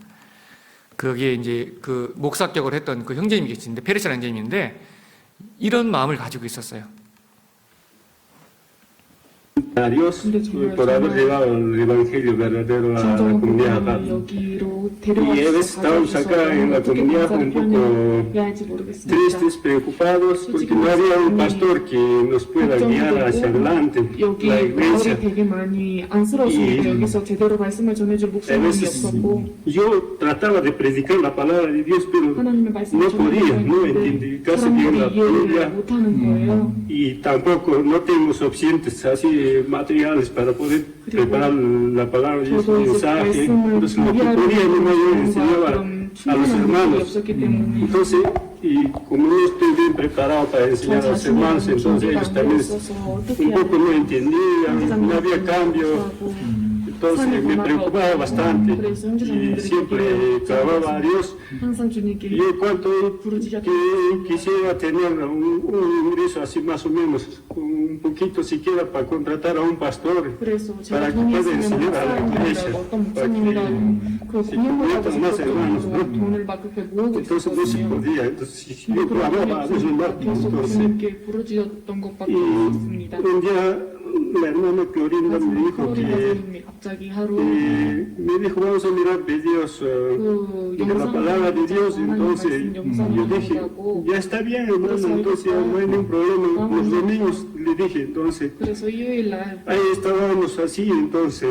Speaker 1: 거기에 이제 그 목사격을 했던 그 형제님이 계시는데, 페르시아 형제님인데, 이런 마음을 가지고 있었어요.
Speaker 4: A Dios por haber llevado el Evangelio verdadero a la comunidad acá. Y a veces estábamos acá en la comunidad un poco tristes, preocupados, porque no había un pastor que nos pueda guiar hacia adelante, la iglesia. Y a veces yo trataba de predicar la palabra de Dios, pero no podía, no entendí casi bien la Biblia. Y tampoco no tengo suficientes así materiales para poder preparar la palabra de Dios, el mensaje. Entonces lo que podía yo enseñaba a los hermanos. Entonces, y como no estoy bien preparado para enseñar a los hermanos, entonces ellos también un poco no entendían, no había cambio. Entonces me preocupaba bastante y siempre clamaba a Dios. Y en cuanto que quisiera tener un ingreso así más o menos, un poquito siquiera para contratar a un pastor para que pueda enseñar a la iglesia, para que se conviertan más hermanos, ¿no? Entonces no se podía, entonces yo clamaba a Dios en y un día la hermana Clorinda me dijo me dijo vamos a mirar videos de la palabra de Dios. Entonces yo dije ya está bien hermano, entonces no hay ningún problema, los domingos le dije. Entonces ahí estábamos así. Entonces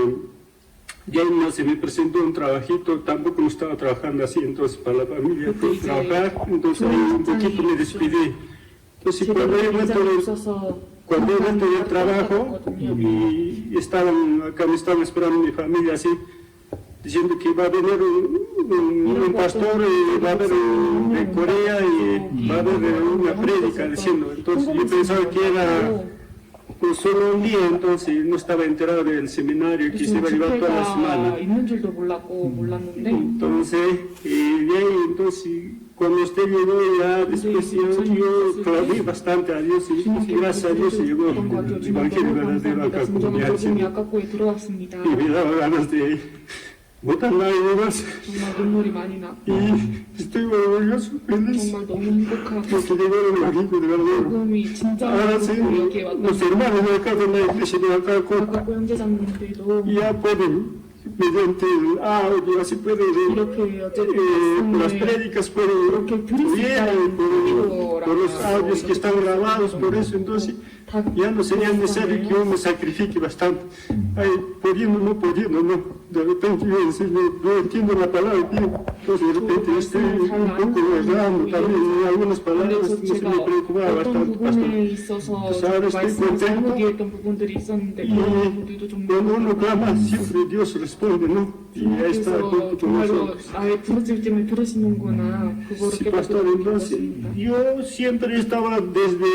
Speaker 4: ya no se me presentó un trabajito, tampoco no estaba trabajando así, entonces para la familia fui a trabajar. Entonces ahí un poquito me despedí. Entonces cuando he vuelto del trabajo y me estaban esperando mi familia así, diciendo que va a venir un pastor, va a haber de Corea y va a haber una prédica diciendo. Entonces yo pensaba que era solo un día, entonces no estaba enterado del seminario que se iba a llevar toda la semana. Entonces, entonces cuando usted llegó ya después yo clamé bastante a Dios y gracias a Dios llegó el Evangelio verdadero acá como me ha sido. Y me daba ganas de botar lágrimas y estoy orgulloso, feliz porque llegó el Evangelio de verdadero. Ahora sí, los hermanos de acá de la iglesia de acá ya pueden mediante el audio, así puede por las prédicas, por los audios que están grabados, por eso entonces ya no sería necesario que yo me sacrifique bastante. Ay, pudiendo, no. De repente yo no entiendo la palabra, entonces de repente estoy un poco errando también en algunas palabras, entonces me preocupaba bastante, pastor. Entonces ahora estoy contento y cuando uno clama siempre Dios responde, ¿no? Y ahí está junto con nosotros. Sí, pastor, entonces yo siempre estaba desde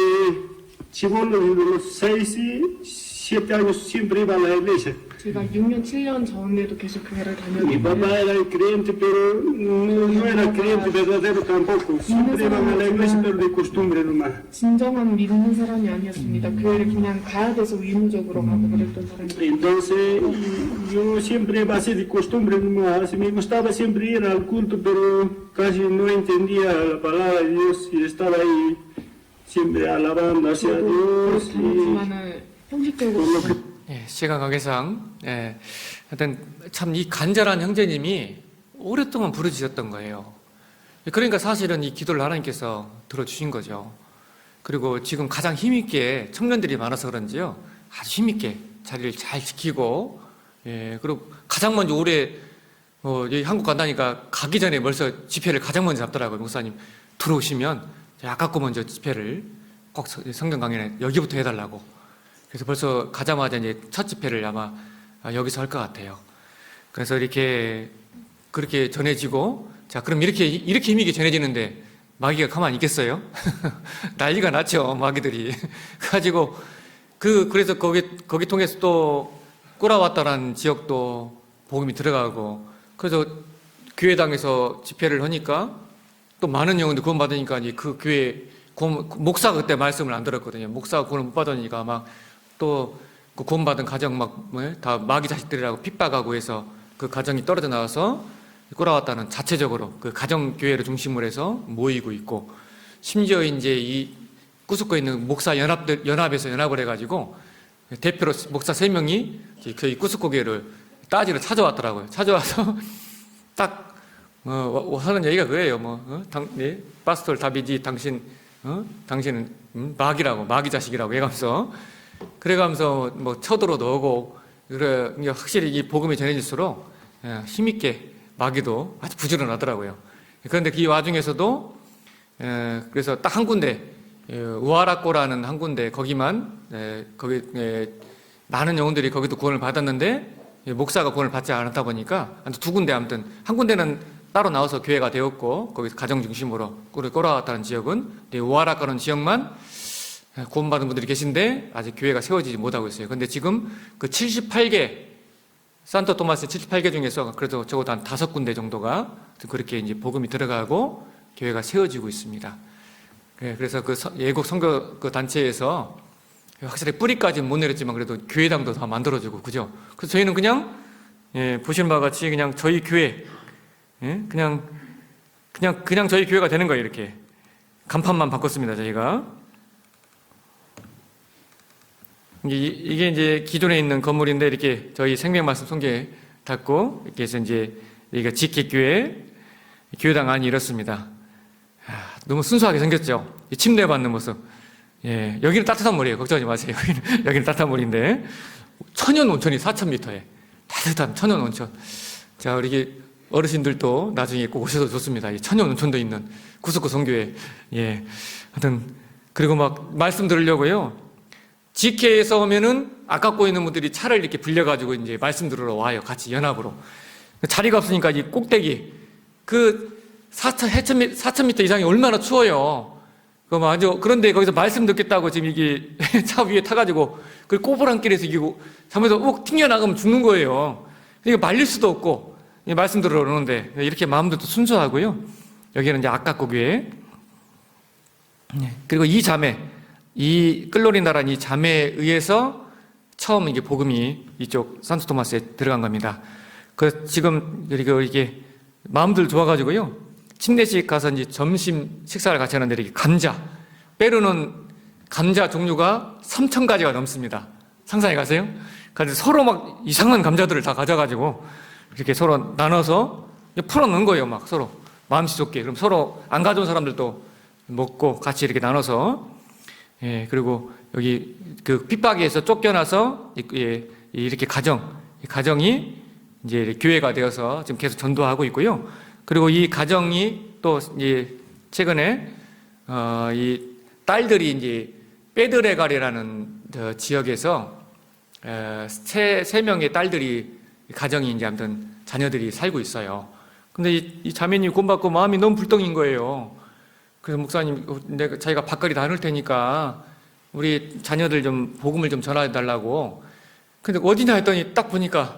Speaker 4: chibolo, desde los 6 y 7 años siempre iba a la iglesia.
Speaker 5: 제가 6년, 7년 전에도 계속 교회를
Speaker 4: Mi
Speaker 5: 다녔는데
Speaker 4: papá era creyente, pero no era creyente verdadero tampoco. Siempre iba a la iglesia, pero de costumbre nomás.
Speaker 5: 진정한 믿는 사람이 아니었습니다. 교회를 그냥 가야 돼서 의무적으로 가고 그랬던 사람이에요.
Speaker 4: Entonces yo siempre iba así de costumbre nomás. Me gustaba siempre ir al culto, pero casi no entendía la palabra de Dios y estaba ahí siempre alabando hacia Dios.
Speaker 5: 그렇지만은 형식적으로
Speaker 1: 예, 시간 관계상, 하여튼 참 이 간절한 형제님이 오랫동안 부르짖었던 거예요. 그러니까 사실은 이 기도를 하나님께서 들어주신 거죠. 그리고 지금 가장 힘있게 청년들이 많아서 그런지요, 아주 힘있게 자리를 잘 지키고, 그리고 가장 먼저 올해 여기 한국 간다니까 가기 전에 벌써 집회를 가장 먼저 잡더라고요. 목사님 들어오시면 아깝고 먼저 집회를 꼭 성경 강연에 여기부터 해달라고. 그래서 벌써 가자마자 이제 첫 집회를 아마 여기서 할 것 같아요. 그래서 이렇게 그렇게 전해지고 자, 그럼 이렇게 힘있게 전해지는데 마귀가 가만히 있겠어요? 난리가 났죠, 마귀들이. 가지고, 그래서 거기 통해서 또 꼬라왔다라는 지역도 복음이 들어가고, 그래서 교회당에서 집회를 하니까 또 많은 영혼들 구원 받으니까 그 교회, 목사가 그때 말씀을 안 들었거든요. 목사가 구원을 못 받으니까 막 또 그 구원받은 가정 다 마귀 자식들이라고 핍박하고 해서 그 가정이 떨어져 나와서 꼬라왔다는 자체적으로 그 가정교회를 중심으로 해서 모이고 있고, 심지어 이제 이 꾸스코 있는 목사 연합에서 연합을 해가지고 대표로 목사 3명이 저희 꾸스코 교회를 따지러 찾아왔더라고요. 찾아와서 딱, 하는 얘기가 그거예요. 파스톨 다비디, 당신은 마귀라고, 마귀 자식이라고 해가면서, 그래가면서 쳐들어 넣고, 그래, 확실히 이 복음이 전해질수록 힘있게 마귀도 아주 부지런하더라고요. 그런데 그 와중에서도 그래서 딱 한 군데, 우아라코라는 한 군데, 거기만 거기 많은 영혼들이 거기도 구원을 받았는데 목사가 구원을 받지 않았다 보니까 두 군데, 아무튼 한 군데는 따로 나와서 교회가 되었고 거기서 가정 중심으로 꼬라왔다는 지역은, 우아라코라는 지역만 구원받은 분들이 계신데 아직 교회가 세워지지 못하고 있어요. 그런데 지금 그 78개 산토 토마스 78개 중에서 그래도 적어도 한 5군데 정도가 그렇게 이제 복음이 들어가고 교회가 세워지고 있습니다. 그래서 그 예국 선교 그 단체에서 확실히 뿌리까지는 못 내렸지만 그래도 교회당도 다 만들어주고, 그죠? 그래서 저희는 그냥, 보시는 바와 같이 그냥 저희 교회, 그냥 저희 교회가 되는 거예요, 이렇게. 간판만 바꿨습니다, 저희가. 이게 이제 기존에 있는 건물인데 이렇게 저희 생명말씀 성교에 닫고 이렇게 해서 이제 여기가 직계교회 교회당 안이 이렇습니다. 너무 순수하게 생겼죠. 이 침대 받는 모습. 여기는 따뜻한 물이에요. 걱정하지 마세요. 여기는 따뜻한 물인데 천연 온천이 4,000m에 따뜻한 천연 온천. 자, 우리 어르신들도 나중에 꼭 오셔도 좋습니다. 이 천연 온천도 있는 구스코 성교회. 하여튼 그리고 막 말씀 들으려고요. 직회에서 오면은 아깝고 있는 분들이 차를 이렇게 빌려가지고 이제 말씀 들으러 와요. 같이 연합으로. 자리가 없으니까 이 꼭대기, 그 4,000m 이상이 얼마나 추워요. 그런데 거기서 말씀 듣겠다고 지금 이게 차 위에 타가지고 그 꼬부랑길에서 이기고 잠에서 욱 튕겨나가면 죽는 거예요. 이거 말릴 수도 없고 말씀 들으러 오는데 이렇게 마음도 순수하고요. 여기는 이제 아깝고 교회. 그리고 이 자매, 이 끌로린다라는 이 자매에 의해서 처음 이게 복음이 이쪽 산토 토마스에 들어간 겁니다. 그 지금 그리고 이게 마음들 좋아가지고요. 침례식 가서 이제 점심 식사를 같이 하는데 이렇게 페루는 감자 종류가 3,000가지가 넘습니다. 상상해 가세요? 그래서 서로 막 이상한 감자들을 다 가져가지고 이렇게 서로 나눠서 풀어 넣은 거예요. 막 서로 마음씨 좋게. 그럼 서로 안 가져온 사람들도 먹고 같이 이렇게 나눠서. 그리고 여기 그 핍박에서 쫓겨나서 이렇게 가정이 이제 교회가 되어서 지금 계속 전도하고 있고요. 그리고 이 가정이 또 이제 최근에 이 딸들이 이제 페드레갈이라는 지역에서 세 명의 딸들이 가정이 이제 아무튼 자녀들이 살고 있어요. 근데 이 자매님이 구원받고 마음이 너무 불덩인 거예요. 그래서 목사님, 자기가 밥거리 다 해놓을 테니까 우리 자녀들 좀 복음을 좀 전화해 달라고. 근데 어디냐 했더니 딱 보니까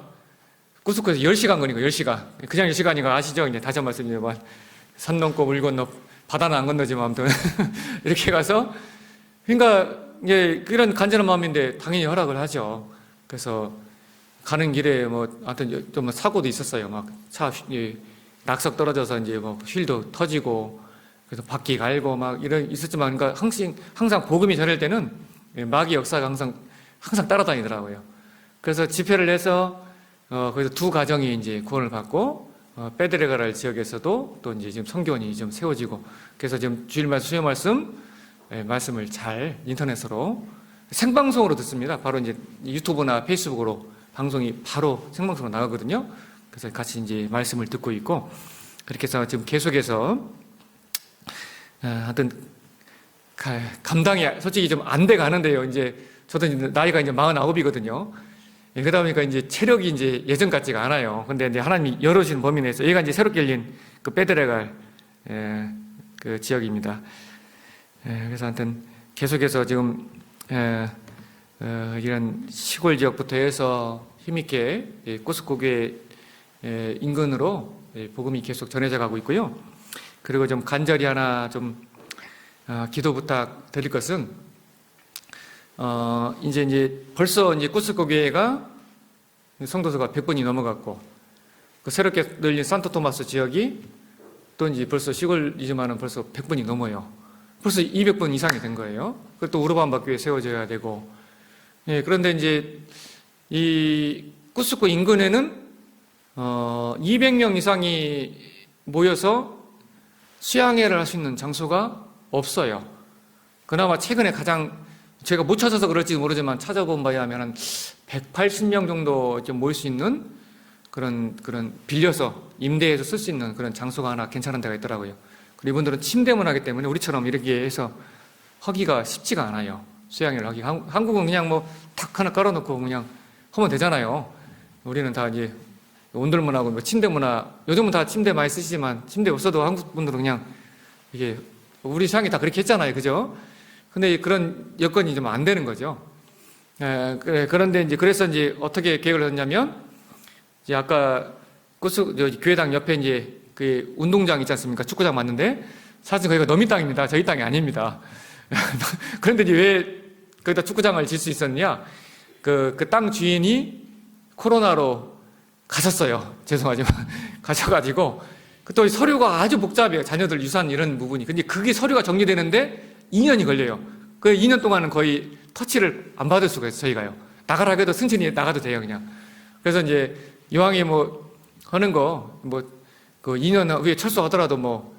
Speaker 1: 구스코에서 10시간 거니까 10시간. 그냥 10시간인 거 아시죠? 이제 다시 한 번 말씀드리면 산 넘고 물 건너 바다는 안 건너지만 아무튼 이렇게 가서, 그러니까 이제 그런 간절한 마음인데 당연히 허락을 하죠. 그래서 가는 길에 하여튼 좀 사고도 있었어요. 막 차 낙석 떨어져서 이제 휠도 터지고 그래서 바퀴 갈고 막 있었지만, 그러니까 항상 복음이 전할 때는 마귀 역사가 항상 따라다니더라고요. 그래서 집회를 해서 거기서 두 가정이 이제 구원을 받고 페드레가랄 지역에서도 또 이제 지금 성교원이 좀 세워지고, 그래서 지금 주일 말씀, 수요 말씀을 잘 인터넷으로 생방송으로 듣습니다. 바로 이제 유튜브나 페이스북으로 방송이 바로 생방송으로 나가거든요. 그래서 같이 이제 말씀을 듣고 있고, 그렇게 해서 지금 계속해서 하여튼 감당이 솔직히 좀 안 돼 가는데요. 이제 저도 이제 나이가 이제 49이거든요. 그러다 보니까 이제 체력이 이제 예전 같지가 않아요. 근데 이제 하나님이 열어주신 범위 내에서 얘가 이제 새롭게 열린 그 페드레갈 그 지역입니다. 그래서 하여튼 계속해서 지금 이런 시골 지역부터 해서 힘있게 꾸스코 교회 인근으로 복음이 계속 전해져 가고 있고요. 그리고 좀 간절히 하나 좀 기도 부탁 드릴 것은 이제 벌써 이제 꾸스코 교회가 성도수가 100번이 넘어갔고 그 새롭게 늘린 산토토마스 지역이 또 이제 벌써 시골이지만은 벌써 100번이 넘어요. 벌써 200번 이상이 된 거예요. 그리고 또 우르반바 교회 세워져야 되고 그런데 이제 이 꾸스코 인근에는 200명 이상이 모여서 수양회를 할 수 있는 장소가 없어요. 그나마 최근에 가장 제가 못 찾아서 그럴지 모르지만 찾아본 바에 하면 한 180명 정도 좀 모일 수 있는 그런 빌려서 임대해서 쓸 수 있는 그런 장소가 하나 괜찮은 데가 있더라고요. 그리고 이분들은 침대문 하기 때문에 우리처럼 이렇게 해서 하기가 쉽지가 않아요. 수양회를 하기. 한국은 그냥 뭐 탁 하나 깔아놓고 그냥 하면 되잖아요. 우리는 다 이제 온돌문하고 뭐 침대문화, 요즘은 다 침대 많이 쓰시지만 침대 없어도 한국 분들은 그냥 이게 우리 수양회 다 그렇게 했잖아요. 그죠? 근데 그런 여건이 좀 안 되는 거죠. 그런데 이제 그래서 이제 어떻게 계획을 했냐면 이제 아까 교회당 옆에 이제 그 운동장 있지 않습니까? 축구장 맞는데 사실 거기가 너미 땅입니다. 저희 땅이 아닙니다. 그런데 이제 왜 거기다 축구장을 질 수 있었냐? 그 땅 주인이 코로나로 가셨어요. 죄송하지만 가셔가지고 또 서류가 아주 복잡해요. 자녀들 유산 이런 부분이. 근데 그게 서류가 정리되는데 2년이 걸려요. 그 2년 동안은 거의 터치를 안 받을 수가 있어요. 저희가요. 나가라 해도 승진이 나가도 돼요. 그냥. 그래서 이제 이왕에 뭐 하는 거 뭐 그 2년 후에 철수하더라도 뭐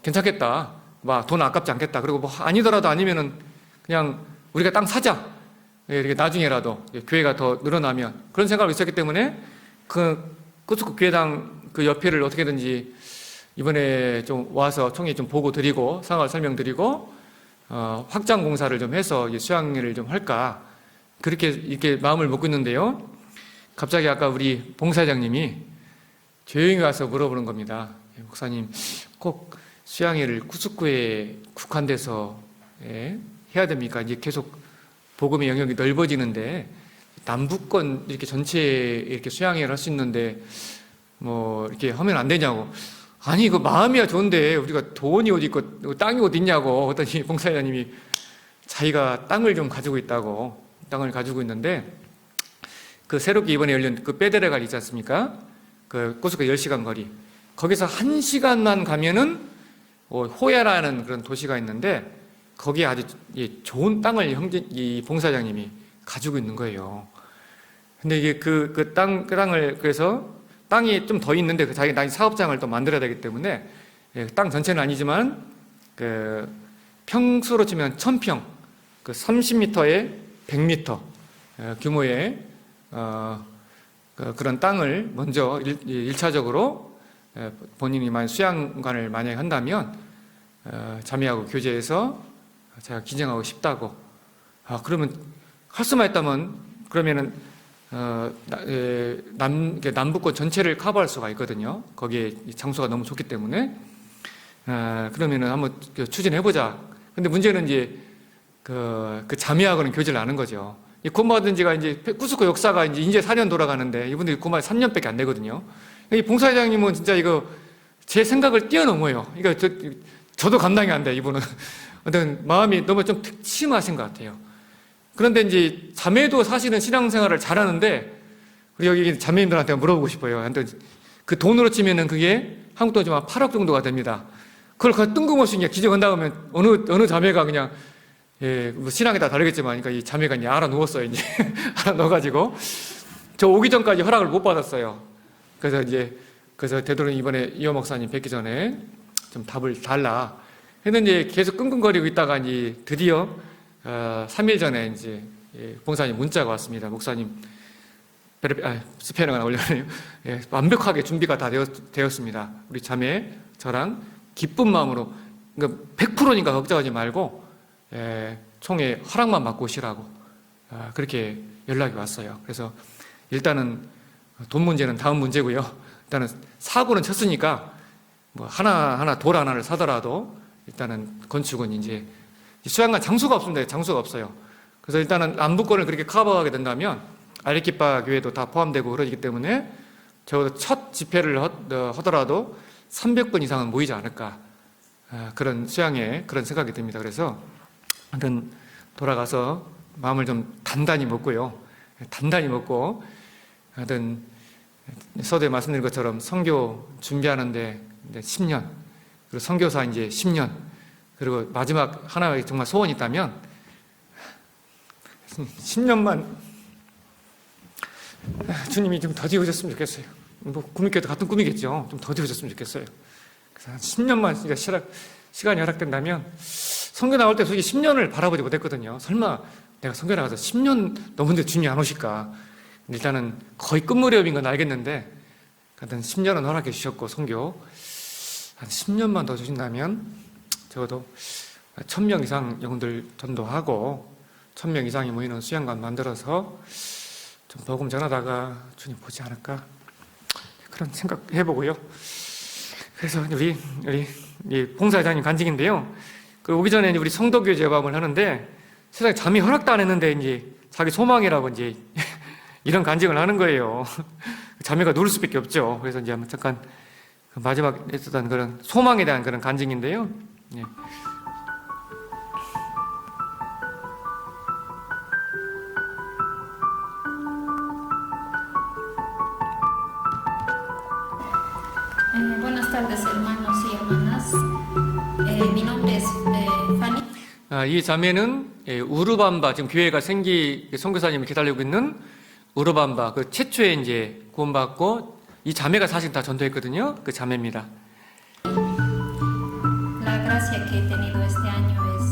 Speaker 1: 괜찮겠다. 막 돈 아깝지 않겠다. 그리고 뭐 아니더라도 아니면은 그냥 우리가 땅 사자. 이렇게 나중에라도 교회가 더 늘어나면 그런 생각을 있었기 때문에 그 꾸스코 교회당 그 옆에를 어떻게든지 이번에 좀 와서 총회 좀 보고 드리고 상황을 설명드리고 확장 공사를 좀 해서 수양회를 좀 할까 그렇게 이렇게 마음을 먹고 있는데요. 갑자기 아까 우리 봉사장님이 조용히 와서 물어보는 겁니다. 목사님 꼭 수양회를 꾸스코에 국한돼서 해야 됩니까? 이제 계속 복음의 영역이 넓어지는데 남북권 이렇게 전체에 이렇게 수양회를 할 수 있는데 뭐 이렇게 하면 안 되냐고. 아니 그 마음이야 좋은데 우리가 돈이 어디 있고 땅이 어디 있냐고 했더니 봉사장님이 자기가 땅을 좀 가지고 있다고 땅을 가지고 있는데 그 새롭게 이번에 열린 그 페드레갈 있지 않습니까? 그 꾸스코 10시간 거리 거기서 1시간만 가면은 호야라는 그런 도시가 있는데 거기에 아주 좋은 땅을 이 봉사장님이 가지고 있는 거예요. 근데 이게 그 땅을 그래서 땅이 좀 더 있는데 자기 사업장을 또 만들어야 되기 때문에 땅 전체는 아니지만 그 평수로 치면 1000평, 그 30m에 100m 규모의 그런 땅을 먼저 1차적으로 본인이 만약 수양관을 만약에 한다면 자매하고 교제해서 제가 기증하고 싶다고. 그러면 할 수만 있다면 그러면은 남북권 전체를 커버할 수가 있거든요. 거기에 장소가 너무 좋기 때문에 그러면은 한번 추진해보자. 근데 문제는 이제 그 자매하고는 교제를 안 한 거죠. 이 구원받은 지가 이제 꾸스코 역사가 이제 4년 돌아가는데 이분들이 구원받은 3년밖에 안 되거든요. 이 봉사장님은 진짜 이거 제 생각을 뛰어넘어요. 그러니까 저도 감당이 안 돼, 이분은. 어떤 마음이 너무 좀 특심하신 것 같아요. 그런데 이제 자매도 사실은 신앙생활을 잘하는데 우리 여기 자매님들한테 물어보고 싶어요. 그 돈으로 치면은 그게 한국 돈 좀 한 8억 정도가 됩니다. 그걸 뜬금없이 그냥 기증한다고 하면 어느 자매가 그냥 뭐 신앙이 다 다르겠지만 그러니까 이 자매가 이제 알아 누웠어요. 이제 알아 넣어가지고 저 오기 전까지 허락을 못 받았어요. 그래서 되도록 이번에 이호 목사님 뵙기 전에 좀 답을 달라 했는데 계속 끙끙거리고 있다가 이제 드디어 3일 전에 이제 봉사님 문자가 왔습니다. 목사님 스페인어 하나 올려네요. 완벽하게 준비가 다 되었습니다. 우리 자매 저랑 기쁜 마음으로 그러니까 100%니까 걱정하지 말고 총회 허락만 받고 오시라고 그렇게 연락이 왔어요. 그래서 일단은 돈 문제는 다음 문제고요. 일단은 사고는 쳤으니까 뭐 하나 돌 하나를 사더라도 일단은 건축은 이제 수양관 장소가 없습니다. 장소가 없어요. 그래서 일단은 남부권을 그렇게 커버하게 된다면 아레키파 교회도 다 포함되고 그러기 때문에 적어도 첫 집회를 하더라도 300번 이상은 모이지 않을까, 그런 수양의 그런 생각이 듭니다. 그래서 하여튼 돌아가서 마음을 좀 단단히 먹고요. 단단히 먹고 하여튼 서두에 말씀드린 것처럼 선교 준비하는데 이제 10년, 그리고 선교사 이제 10년, 그리고 마지막 하나의 정말 소원이 있다면 10년만 주님이 좀 더 지어줬으면 좋겠어요. 뭐 구미교도 같은 꿈이겠죠. 좀 더 지어줬으면 좋겠어요. 그래서 한 10년만 진짜 시간이 허락된다면, 선교 나올 때 솔직히 10년을 바라보지 못했거든요. 설마 내가 선교 나가서 10년 넘은데 주님이 안 오실까? 일단은 거의 끝무렵인 건 알겠는데, 하여튼 10년은 허락해 주셨고, 선교 한 10년만 더 주신다면 적어도 1000명 이상 영혼들 전도하고 1000명 이상이 모이는 수양관 만들어서 좀 복음 전하다가 주님 보지 않을까, 그런 생각 해보고요. 그래서 우리 봉사회장님 간증인데요. 그 오기 전에 우리 성도교회 제밥을 하는데 세상에 잠이 허락도 안 했는데 이제 자기 소망이라고 이제 이런 간증을 하는 거예요. 자매가 누울 수밖에 없죠. 그래서 이제 한번 잠깐 마지막 했었던 그런 소망에 대한 그런 간증인데요. 예.
Speaker 6: Buenas tardes, hermanos y hermanas. Mi nombre es Fanny.
Speaker 1: 이 자매는 우르밤바, 지금 교회가 선교사님을 기다리고 있는 우르밤바, 그 최초에 이제 구원받고, 이 자매가 사실 다 전도했거든요. 그 자매입니다.
Speaker 6: La gracia que he tenido este año es,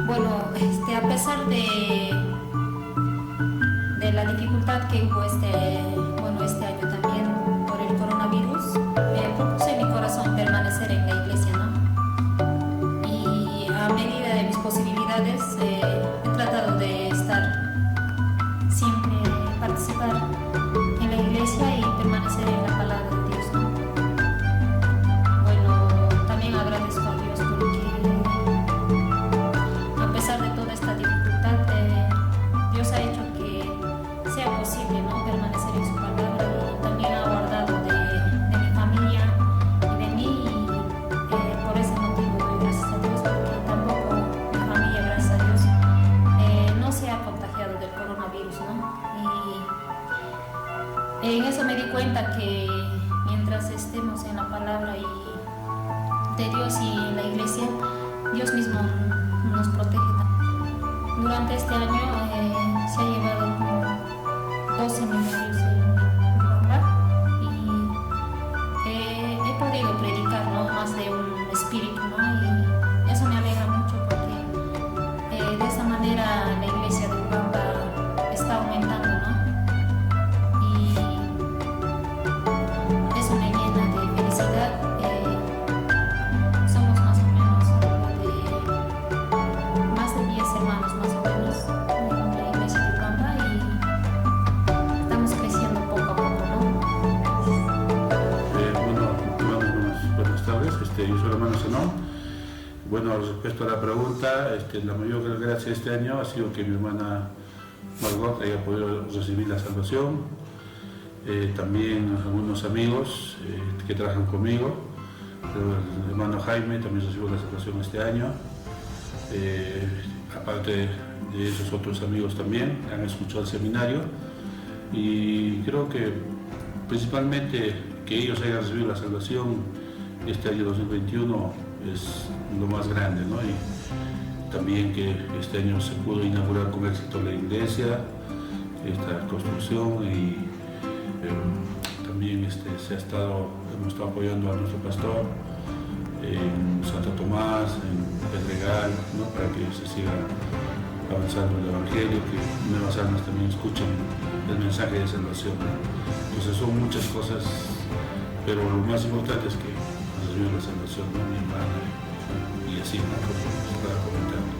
Speaker 6: bueno, a pesar de la dificultad que hubo este año también por el coronavirus, propuse en mi corazón permanecer en la iglesia, ¿no? Y a medida de mis posibilidades he tratado de siempre participar en la iglesia y permanecer en la palabra de Dios, ¿no? Bueno, también agradezco a Dios porque a pesar de toda esta dificultad, Dios ha hecho que sea posible, ¿no?, permanecer en su palabra, y también ha guardado de mi familia y de mí, y por ese motivo doy gracias a Dios, porque tampoco mi familia, gracias a Dios, no se ha contagiado del coronavirus, ¿no? Y en eso me di cuenta que mientras estemos en la palabra de Dios y en la iglesia, Dios mismo nos protege. Durante este año se ha llevado como 2 seminarios en Europa y he podido predicar, ¿no?, más de un espíritu, ¿no? Y eso me alegra mucho porque de esa manera la iglesia de Uganda está aumentando, ¿no? Y eso me llena de felicidad. Somos más o menos más de 10 hermanos más o menos en la iglesia de Uganda, y estamos creciendo poco a poco, ¿no?
Speaker 7: Buenas tardes, yo soy el hermano Zenón. Bueno, respecto a la pregunta, la mayor gracia este año ha sido que mi hermana Margot haya podido recibir la salvación. También algunos amigos que trabajan conmigo, el hermano Jaime también recibió la salvación este año. Aparte de esos otros amigos también han escuchado el seminario, y creo que principalmente que ellos hayan recibido la salvación este año 2021 es lo más grande, ¿no? Y también que este año se pudo inaugurar con éxito la iglesia, esta construcción, y también hemos estado apoyando a nuestro pastor en Santo Tomás, en Pedregal, ¿no?, para que se siga avanzando el Evangelio, que nuevas almas también escuchen el mensaje de salvación, ¿no? Entonces son muchas cosas, pero lo más importante es que recibió la salvación, ¿no?, mi hermana, y así, ¿no?, como se estaba comentando.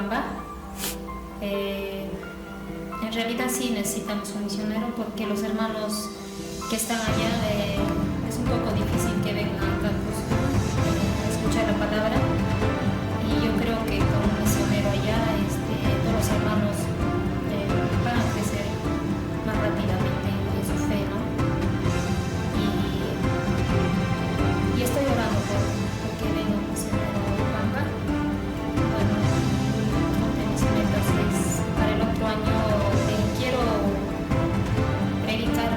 Speaker 6: Urubamba. En realidad sí necesitamos un misionero porque los hermanos que están allá es un poco difícil que vengan acá a escuchar la palabra, y yo creo que con un misionero allá todos los hermanos van a crecer más rápidamente en su fe, ¿no? Y estoy orando por que venga un misionero a Urubamba. Bueno, una de mis metas es para el otro año quiero predicar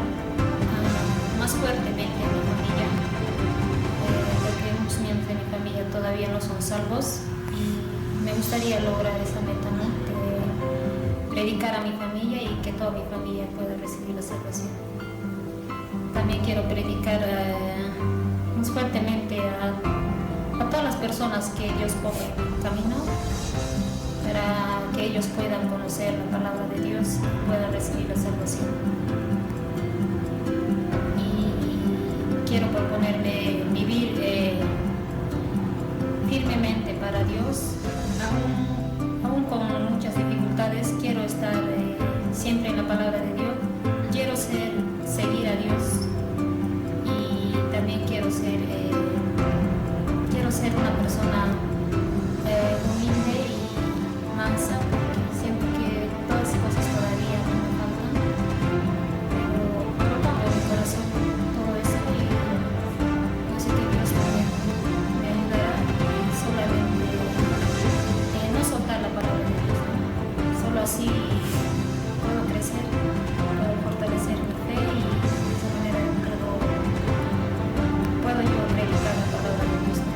Speaker 6: más fuertemente a mi familia, porque muchos miembros de mi familia todavía no son salvos, y me gustaría lograr esa meta, ¿no? De predicar a mi familia y que toda mi familia pueda recibir la salvación. También quiero predicar más fuertemente a todas las personas que Dios pone en mi camino, para que ellos puedan conocer la palabra de Dios y puedan recibir la salvación. Y quiero proponerme vivir firmemente para Dios, aún con muchas dificultades. Quiero estar siempre en la palabra de Dios. Quiero seguir a Dios, y también quiero ser una persona humilde y mansa, porque siento que todas las cosas todavía no me faltan, pero pongo en mi corazón todo eso, y yo sé que Dios también me ayudará, y solamente no soltar la palabra de Dios, ¿no? Solo así puedo crecer, puedo fortalecer mi fe, y de esa manera puedo yo predicar la palabra de Dios, ¿no?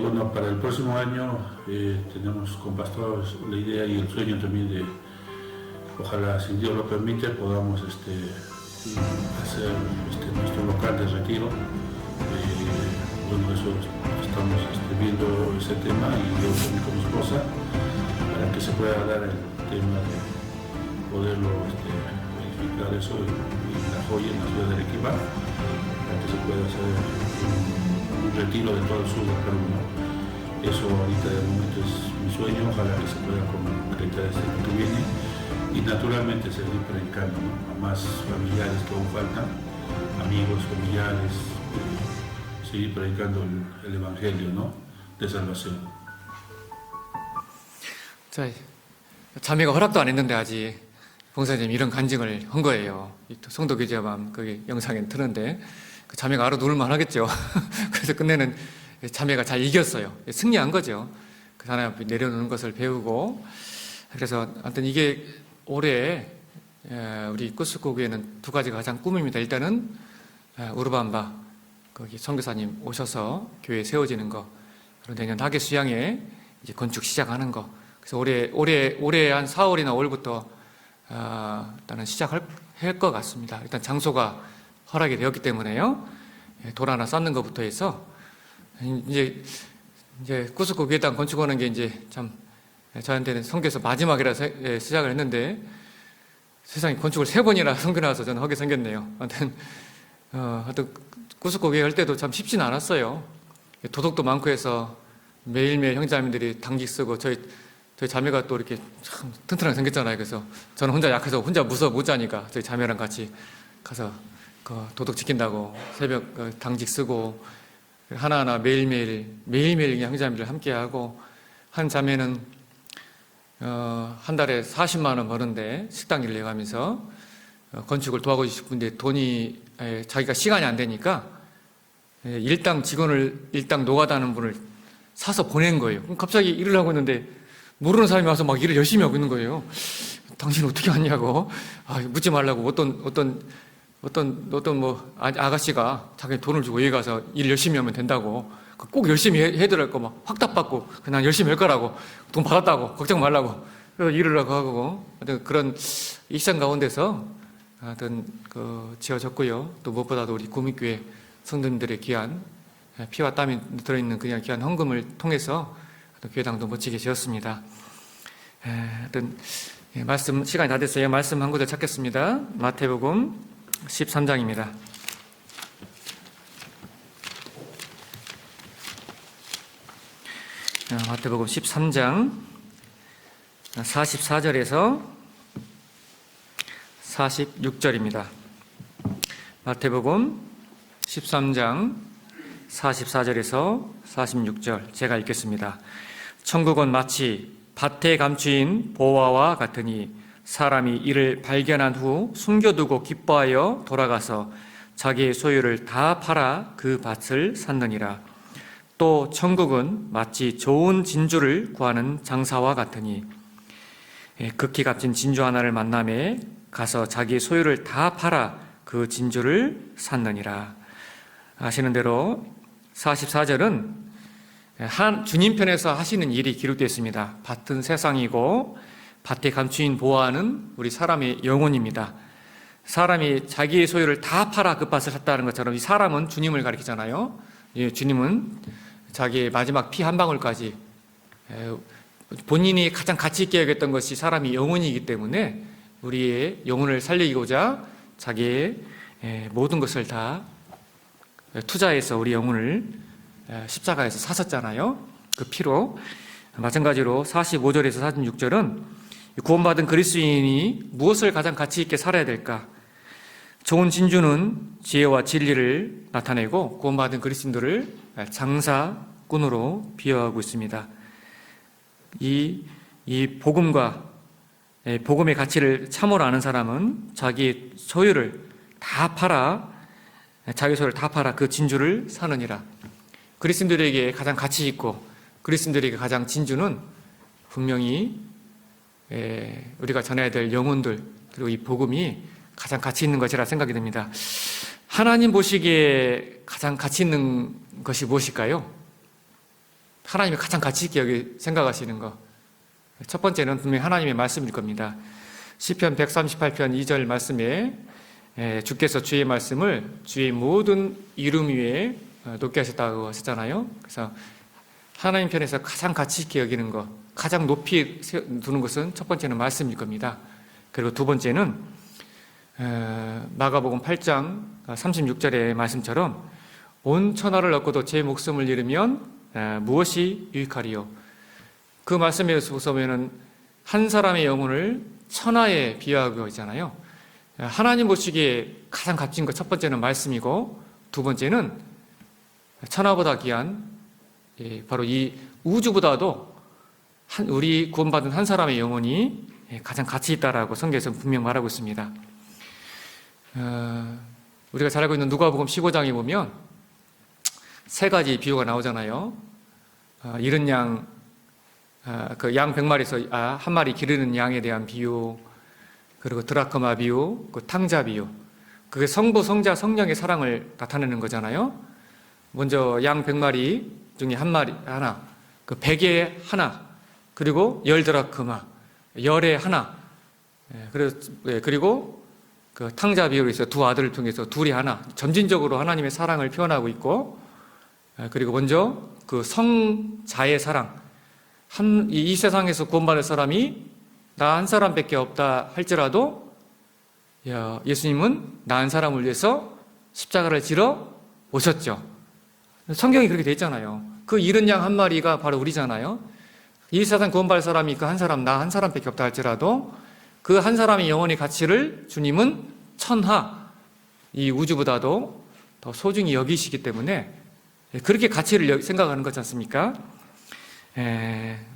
Speaker 7: Bueno, para el próximo año tenemos con Pastor la idea y el sueño también de, ojalá, si Dios lo permite, podamos hacer nuestro local de retiro. Bueno, eso estamos viendo ese tema, y yo también con mi esposa, para que se pueda dar el tema de poderlo verificar eso en La Joya, en la ciudad de Arequipa, para que se pueda hacer un retiro de todo el sur del Perú, ¿no? Eso ahorita de momento es mi sueño, ojalá que se pueda concretar este año que viene, y naturalmente seguir predicando, ¿no? A más familiares que aún faltan, amigos, familiares, seguir predicando el Evangelio, ¿no? De salvación.
Speaker 1: 자, 자매가 허락도 안 했는데 아직 봉사님 이런 간증을 한 거예요. 또 성도 교제밤 거기 영상에 트는데 그 자매가 알아 누를만 하겠죠. 그래서 끝내는 자매가 잘 이겼어요. 승리한 거죠. 그 하나님 앞에 내려놓는 것을 배우고. 그래서 하여튼 이게 올해 우리 꾸스코교회는 두 가지가 가장 꿈입니다. 일단은 우르밤바 거기 선교사님 오셔서 교회 세워지는 거, 그리고 내년 학예 수양회 이제 건축 시작하는 거. 그래서 올해 한 4월이나 5월부터 일단은 시작할 것 같습니다. 일단 장소가 허락이 되었기 때문에요. 돌 하나 쌓는 것부터 해서 이제 꾸스코 교회당 건축하는 게 이제 참 저한테는 선교에서 마지막이라 시작을 했는데 세상에 건축을 3번이나 선교 나와서 저는 하게 생겼네요. 하여튼 꾸스코 교회 할 때도 참 쉽진 않았어요. 도덕도 많고 해서 매일매일 형제자매들이 당직 쓰고 저희 자매가 또 이렇게 참 튼튼하게 생겼잖아요. 그래서 저는 혼자 약해서 혼자 무서워 못 자니까 저희 자매랑 같이 가서 그 도덕 지킨다고 새벽 당직 쓰고 하나하나 매일매일 그냥 형제자매들 함께하고, 한 자매는 한 달에 40만 원 버는데 식당 일을 해가면서 건축을 도와주고 싶은데 돈이 자기가 시간이 안 되니까 일당 직원을 일당 노가다는 분을 사서 보낸 거예요. 그럼 갑자기 일을 하고 있는데 모르는 사람이 와서 막 일을 열심히 하고 있는 거예요. 당신 어떻게 왔냐고. 묻지 말라고. 어떤 뭐 아가씨가 자기 돈을 주고 여기 가서 일 열심히 하면 된다고. 꼭 열심히 해드릴 거 막 확답받고 그냥 열심히 할 거라고. 돈 받았다고. 걱정 말라고. 그래서 일을 하고 하여튼 그런 일상 가운데서 하여튼 지어졌고요. 또 무엇보다도 우리 구미교회 성도님들의 귀한 피와 땀이 들어있는 그냥 귀한 헌금을 통해서 교회당도 멋지게 지었습니다. 하여튼 말씀 시간이 다 됐어요. 말씀 한 구절 찾겠습니다. 마태복음 13장입니다. 마태복음 13장 44절에서 46절입니다. 마태복음 13장 44절에서 46절 제가 읽겠습니다. 천국은 마치 밭에 감추인 보화와 같으니 사람이 이를 발견한 후 숨겨두고 기뻐하여 돌아가서 자기의 소유를 다 팔아 그 밭을 샀느니라. 또 천국은 마치 좋은 진주를 구하는 장사와 같으니 극히 값진 진주 하나를 만남에 가서 자기의 소유를 다 팔아 그 진주를 샀느니라. 아시는 대로 44절은 주님 편에서 하시는 일이 기록되어 있습니다. 밭은 세상이고 밭에 감추인 보화는 우리 사람의 영혼입니다. 사람이 자기의 소유를 다 팔아 그 밭을 샀다는 것처럼 이 사람은 주님을 가리키잖아요. 주님은 자기의 마지막 피 한 방울까지 본인이 가장 가치 있게 여겼던 것이 사람이 영혼이기 때문에 우리의 영혼을 살리고자 자기의 모든 것을 다 투자해서 우리 영혼을 십자가에서 사셨잖아요. 그 피로. 마찬가지로 45절에서 46절은 구원받은 그리스도인이 무엇을 가장 가치 있게 살아야 될까? 좋은 진주는 지혜와 진리를 나타내고 구원받은 그리스도인들을 장사꾼으로 비유하고 있습니다. 이 복음의 가치를 참으로 아는 사람은 자기 소유를 다 팔아 그 진주를 사느니라. 그리스도인들에게 가장 가치 있고 그리스도인들에게 가장 진주는 분명히 우리가 전해야 될 영혼들 그리고 이 복음이 가장 가치 있는 것이라 생각이 듭니다. 하나님 보시기에 가장 가치 있는 것이 무엇일까요? 하나님이 가장 가치 있게 생각하시는 것. 첫 번째는 분명히 하나님의 말씀일 겁니다. 시편 138편 2절 말씀에 주께서 주의 말씀을 주의 모든 이름 위에 높게 하셨다고 하셨잖아요. 그래서 하나님 편에서 가장 가치 있게 여기는 것, 가장 높이 두는 것은 첫 번째는 말씀일 겁니다. 그리고 두 번째는 마가복음 8장 36절의 말씀처럼 온 천하를 얻고도 제 목숨을 잃으면 무엇이 유익하리요? 그 말씀에서 보면은 한 사람의 영혼을 천하에 비유하고 있잖아요. 하나님 보시기에 가장 값진 것 첫 번째는 말씀이고 두 번째는 천하보다 귀한 바로 이 우주보다도 우리 구원받은 한 사람의 영혼이 가장 가치 있다라고 성경에서 분명 말하고 있습니다. 우리가 잘 알고 있는 누가복음 15장에 보면 세 가지 비유가 나오잖아요. 잃은 양, 그 양 100마리에서 한 마리 기르는 양에 대한 비유, 그리고 드라크마 비유, 그 탕자 비유. 그게 성부, 성자, 성령의 사랑을 나타내는 거잖아요. 먼저 양 100마리 중에 하나, 그 100에 하나, 그리고 10드라크마, 10에 하나, 그리고 그 탕자 비유로 해서 두 아들을 통해서 둘이 하나, 점진적으로 하나님의 사랑을 표현하고 있고, 그리고 먼저 그 성자의 사랑, 이 세상에서 구원받을 사람이 나 한 사람밖에 없다 할지라도 예수님은 나 한 사람을 위해서 십자가를 지러 오셨죠. 성경이 그렇게 돼 있잖아요. 그 잃은 양 한 마리가 바로 우리잖아요. 이 세상 구원받을 사람이 그 한 사람, 나 한 사람밖에 없다 할지라도 그 한 사람의 영혼의 가치를 주님은 천하, 이 우주보다도 더 소중히 여기시기 때문에 그렇게 가치를 생각하는 거지 않습니까?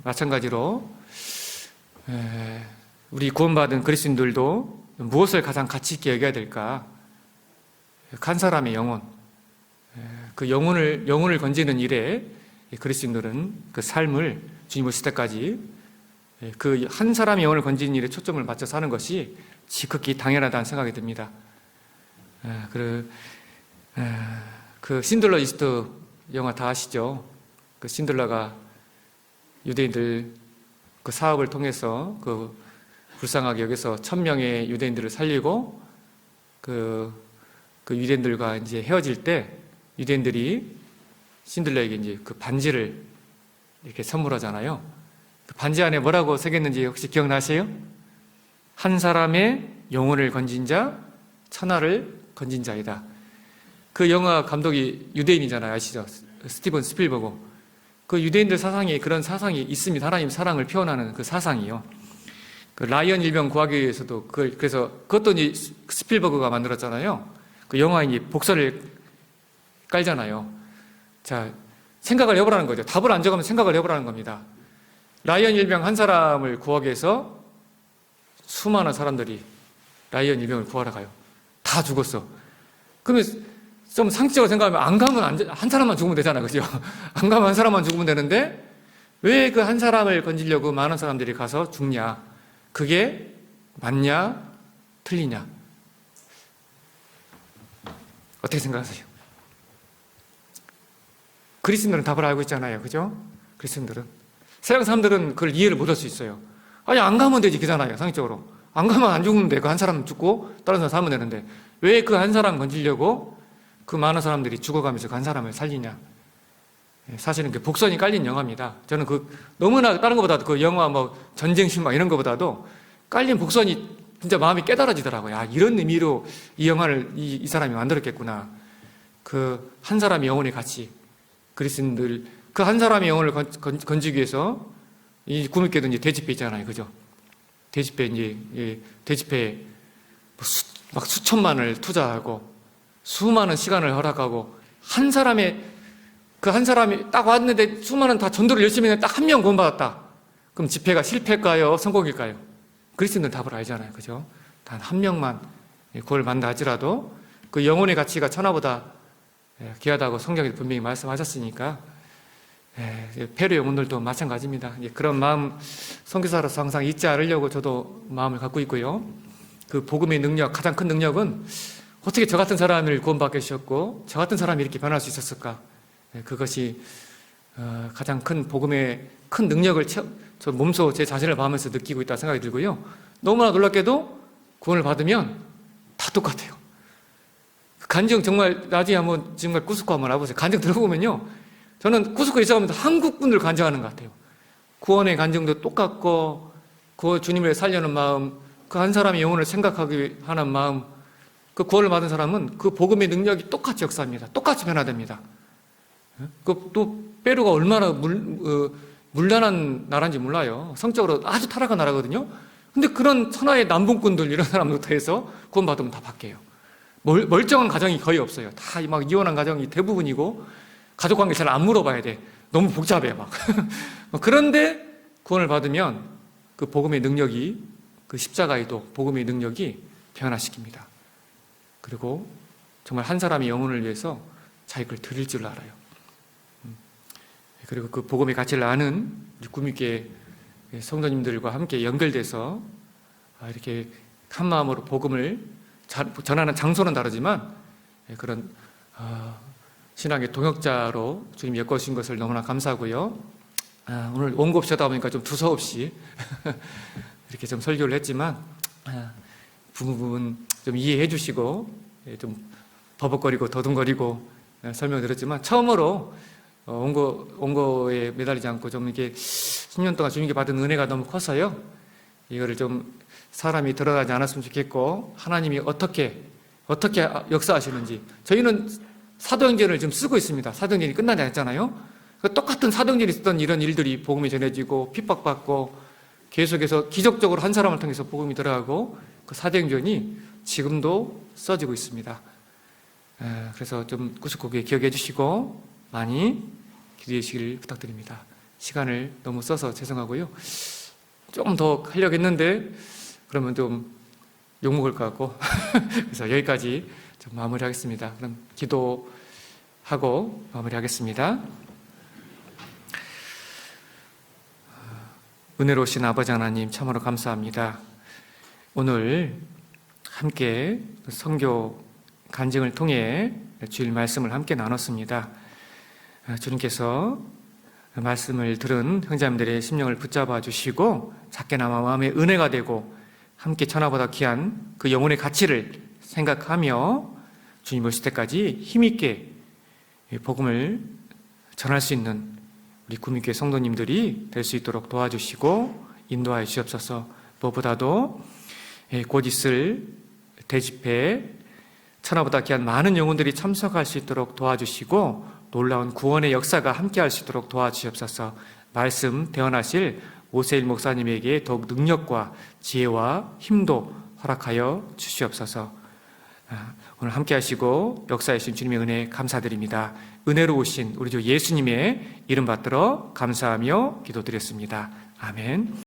Speaker 1: 마찬가지로 우리 구원받은 그리스도인들도 무엇을 가장 가치 있게 여겨야 될까? 한 사람의 영혼, 그 영혼을 건지는 일에 그리스도인들은 그 삶을 주님 오실 때까지 그 한 사람의 영혼을 건지는 일에 초점을 맞춰 사는 것이 지극히 당연하다는 생각이 듭니다. 그 신들러 리스트 영화 다 아시죠? 그 신들러가 유대인들 그 사업을 통해서 그 불쌍하게 여기서 1000명의 유대인들을 살리고 그 유대인들과 이제 헤어질 때 유대인들이 신들러에게 이제 그 반지를 이렇게 선물하잖아요. 그 반지 안에 뭐라고 새겼는지 혹시 기억나세요? 한 사람의 영혼을 건진 자, 천하를 건진 자이다. 그 영화 감독이 유대인이잖아요. 아시죠? 스티븐 스필버그. 그 유대인들 사상에 그런 사상이 있습니다. 하나님 사랑을 표현하는 그 사상이요. 그 라이언 일병 구하기 위해서도 그래서 그것도 이제 스필버그가 만들었잖아요. 그 영화에 복선을 깔잖아요. 자, 생각을 해보라는 거죠. 답을 안 적으면 생각을 해보라는 겁니다. 라이언 일병 한 사람을 구하기 위해서 수많은 사람들이 라이언 일병을 구하러 가요. 다 죽었어. 그러면 좀 상식적으로 생각하면 안 가면 한 사람만 죽으면 되잖아. 그죠? 안 가면 한 사람만 죽으면 되는데 왜 그 한 사람을 건지려고 많은 사람들이 가서 죽냐? 그게 맞냐? 틀리냐? 어떻게 생각하세요? 그리스도인들은 답을 알고 있잖아요. 그죠? 그리스도인들은. 세상 사람들은 그걸 이해를 못할 수 있어요. 아니, 안 가면 되지. 그잖아요. 상식적으로. 안 가면 안 죽으면 돼. 그 한 사람 죽고 다른 사람 살면 되는데 왜 그 한 사람 건지려고 그 많은 사람들이 죽어가면서 그 한 사람을 살리냐? 사실은 그 복선이 깔린 영화입니다. 저는 너무나 다른 것보다도 그 영화 전쟁 신막 이런 것보다도 깔린 복선이 진짜 마음이 깨달아지더라고요. 아, 이런 의미로 이 영화를 이 사람이 만들었겠구나. 그 한 사람의 영혼의 가치. 그리스도인들 그 한 사람의 영혼을 건지기 위해서 이 구미교도 이제 대집회 있잖아요. 그죠? 대집회 대집회에 막 수천만을 투자하고 수많은 시간을 허락하고 그 한 사람이 딱 왔는데 수많은 다 전도를 열심히 했는데 딱 한 명 구원받았다. 그럼 집회가 실패일까요? 성공일까요? 그리스도인들은 답을 알잖아요. 그죠? 단 한 명만 구원을 받는다 할지라도 그 영혼의 가치가 천하보다 귀하다고 성경에 분명히 말씀하셨으니까 페루 영혼들도 마찬가지입니다. 그런 마음 선교사로서 항상 잊지 않으려고 저도 마음을 갖고 있고요. 그 복음의 능력, 가장 큰 능력은 어떻게 저 같은 사람을 구원받게 하셨고 저 같은 사람이 이렇게 변할 수 있었을까? 그것이 가장 큰 복음의 큰 능력을 저 몸소 제 자신을 봐하면서 느끼고 있다는 생각이 들고요. 너무나 놀랍게도 구원을 받으면 다 똑같아요. 간증 정말 나중에 한번 정말 꾸스코 한번 해보세요. 간증 들어보면요. 저는 꾸스코 있어가면서 한국 분들 간증하는 것 같아요. 구원의 간증도 똑같고 그 주님을 살려는 마음, 그 한 사람의 영혼을 생각하기 하는 마음, 그 구원을 받은 사람은 그 복음의 능력이 똑같이 역사합니다. 똑같이 변화됩니다. 또 페루가 얼마나 물란한 나라인지 몰라요. 성적으로 아주 타락한 나라거든요. 근데 그런 천하의 남봉꾼들 이런 사람부터 해서 구원받으면 다 바뀌어요. 멀쩡한 가정이 거의 없어요. 다 막 이혼한 가정이 대부분이고 가족관계 잘 안 물어봐야 돼. 너무 복잡해 막. 그런데 구원을 받으면 그 복음의 능력이 그 십자가의 도 복음의 능력이 변화시킵니다. 그리고 정말 한 사람의 영혼을 위해서 자기 걸 드릴 줄 알아요. 그리고 그 복음의 가치를 아는 구미교회 성도님들과 함께 연결돼서 이렇게 한 마음으로 복음을 전하는 장소는 다르지만 그런 신앙의 동역자로 주님 엮어주신 것을 너무나 감사하고요. 오늘 원고 없이 하다 보니까 좀 두서없이 이렇게 좀 설교를 했지만 부분 좀 이해해 주시고 좀 버벅거리고 더듬거리고 설명드렸지만 처음으로 원고에 매달리지 않고 좀 이렇게 10년 동안 주님께 받은 은혜가 너무 커서요. 이거를 좀 사람이 들어가지 않았으면 좋겠고 하나님이 어떻게 역사하시는지 저희는 사도행전을 지금 쓰고 있습니다. 사도행전이 끝나지 않았잖아요. 똑같은 사도행전이 있었던 이런 일들이 복음이 전해지고 핍박받고 계속해서 기적적으로 한 사람을 통해서 복음이 들어가고 그 사도행전이 지금도 써지고 있습니다. 그래서 좀 꾸준히 기억해 주시고 많이 기도해 주시길 부탁드립니다. 시간을 너무 써서 죄송하고요. 좀 더 하려고 했는데 그러면 좀 욕먹을 것 같고 그래서 여기까지 좀 마무리하겠습니다. 그럼 기도하고 마무리하겠습니다. 은혜로우신 아버지 하나님 참으로 감사합니다. 오늘 함께 선교 간증을 통해 주일 말씀을 함께 나눴습니다. 주님께서 말씀을 들은 형제자매들의 심령을 붙잡아 주시고 작게나마 마음의 은혜가 되고 함께 천하보다 귀한 그 영혼의 가치를 생각하며 주님 오실 때까지 힘있게 복음을 전할 수 있는 우리 구미교회 성도님들이 될 수 있도록 도와주시고 인도하여 주시옵소서. 무엇보다도 곧 있을 대집회에 천하보다 귀한 많은 영혼들이 참석할 수 있도록 도와주시고 놀라운 구원의 역사가 함께할 수 있도록 도와주시옵소서. 말씀 대언하실 오세일 목사님에게 더욱 능력과 지혜와 힘도 허락하여 주시옵소서. 오늘 함께 하시고 역사해 주신 주님의 은혜 감사드립니다. 은혜로우신 우리 주 예수님의 이름 받들어 감사하며 기도드렸습니다. 아멘.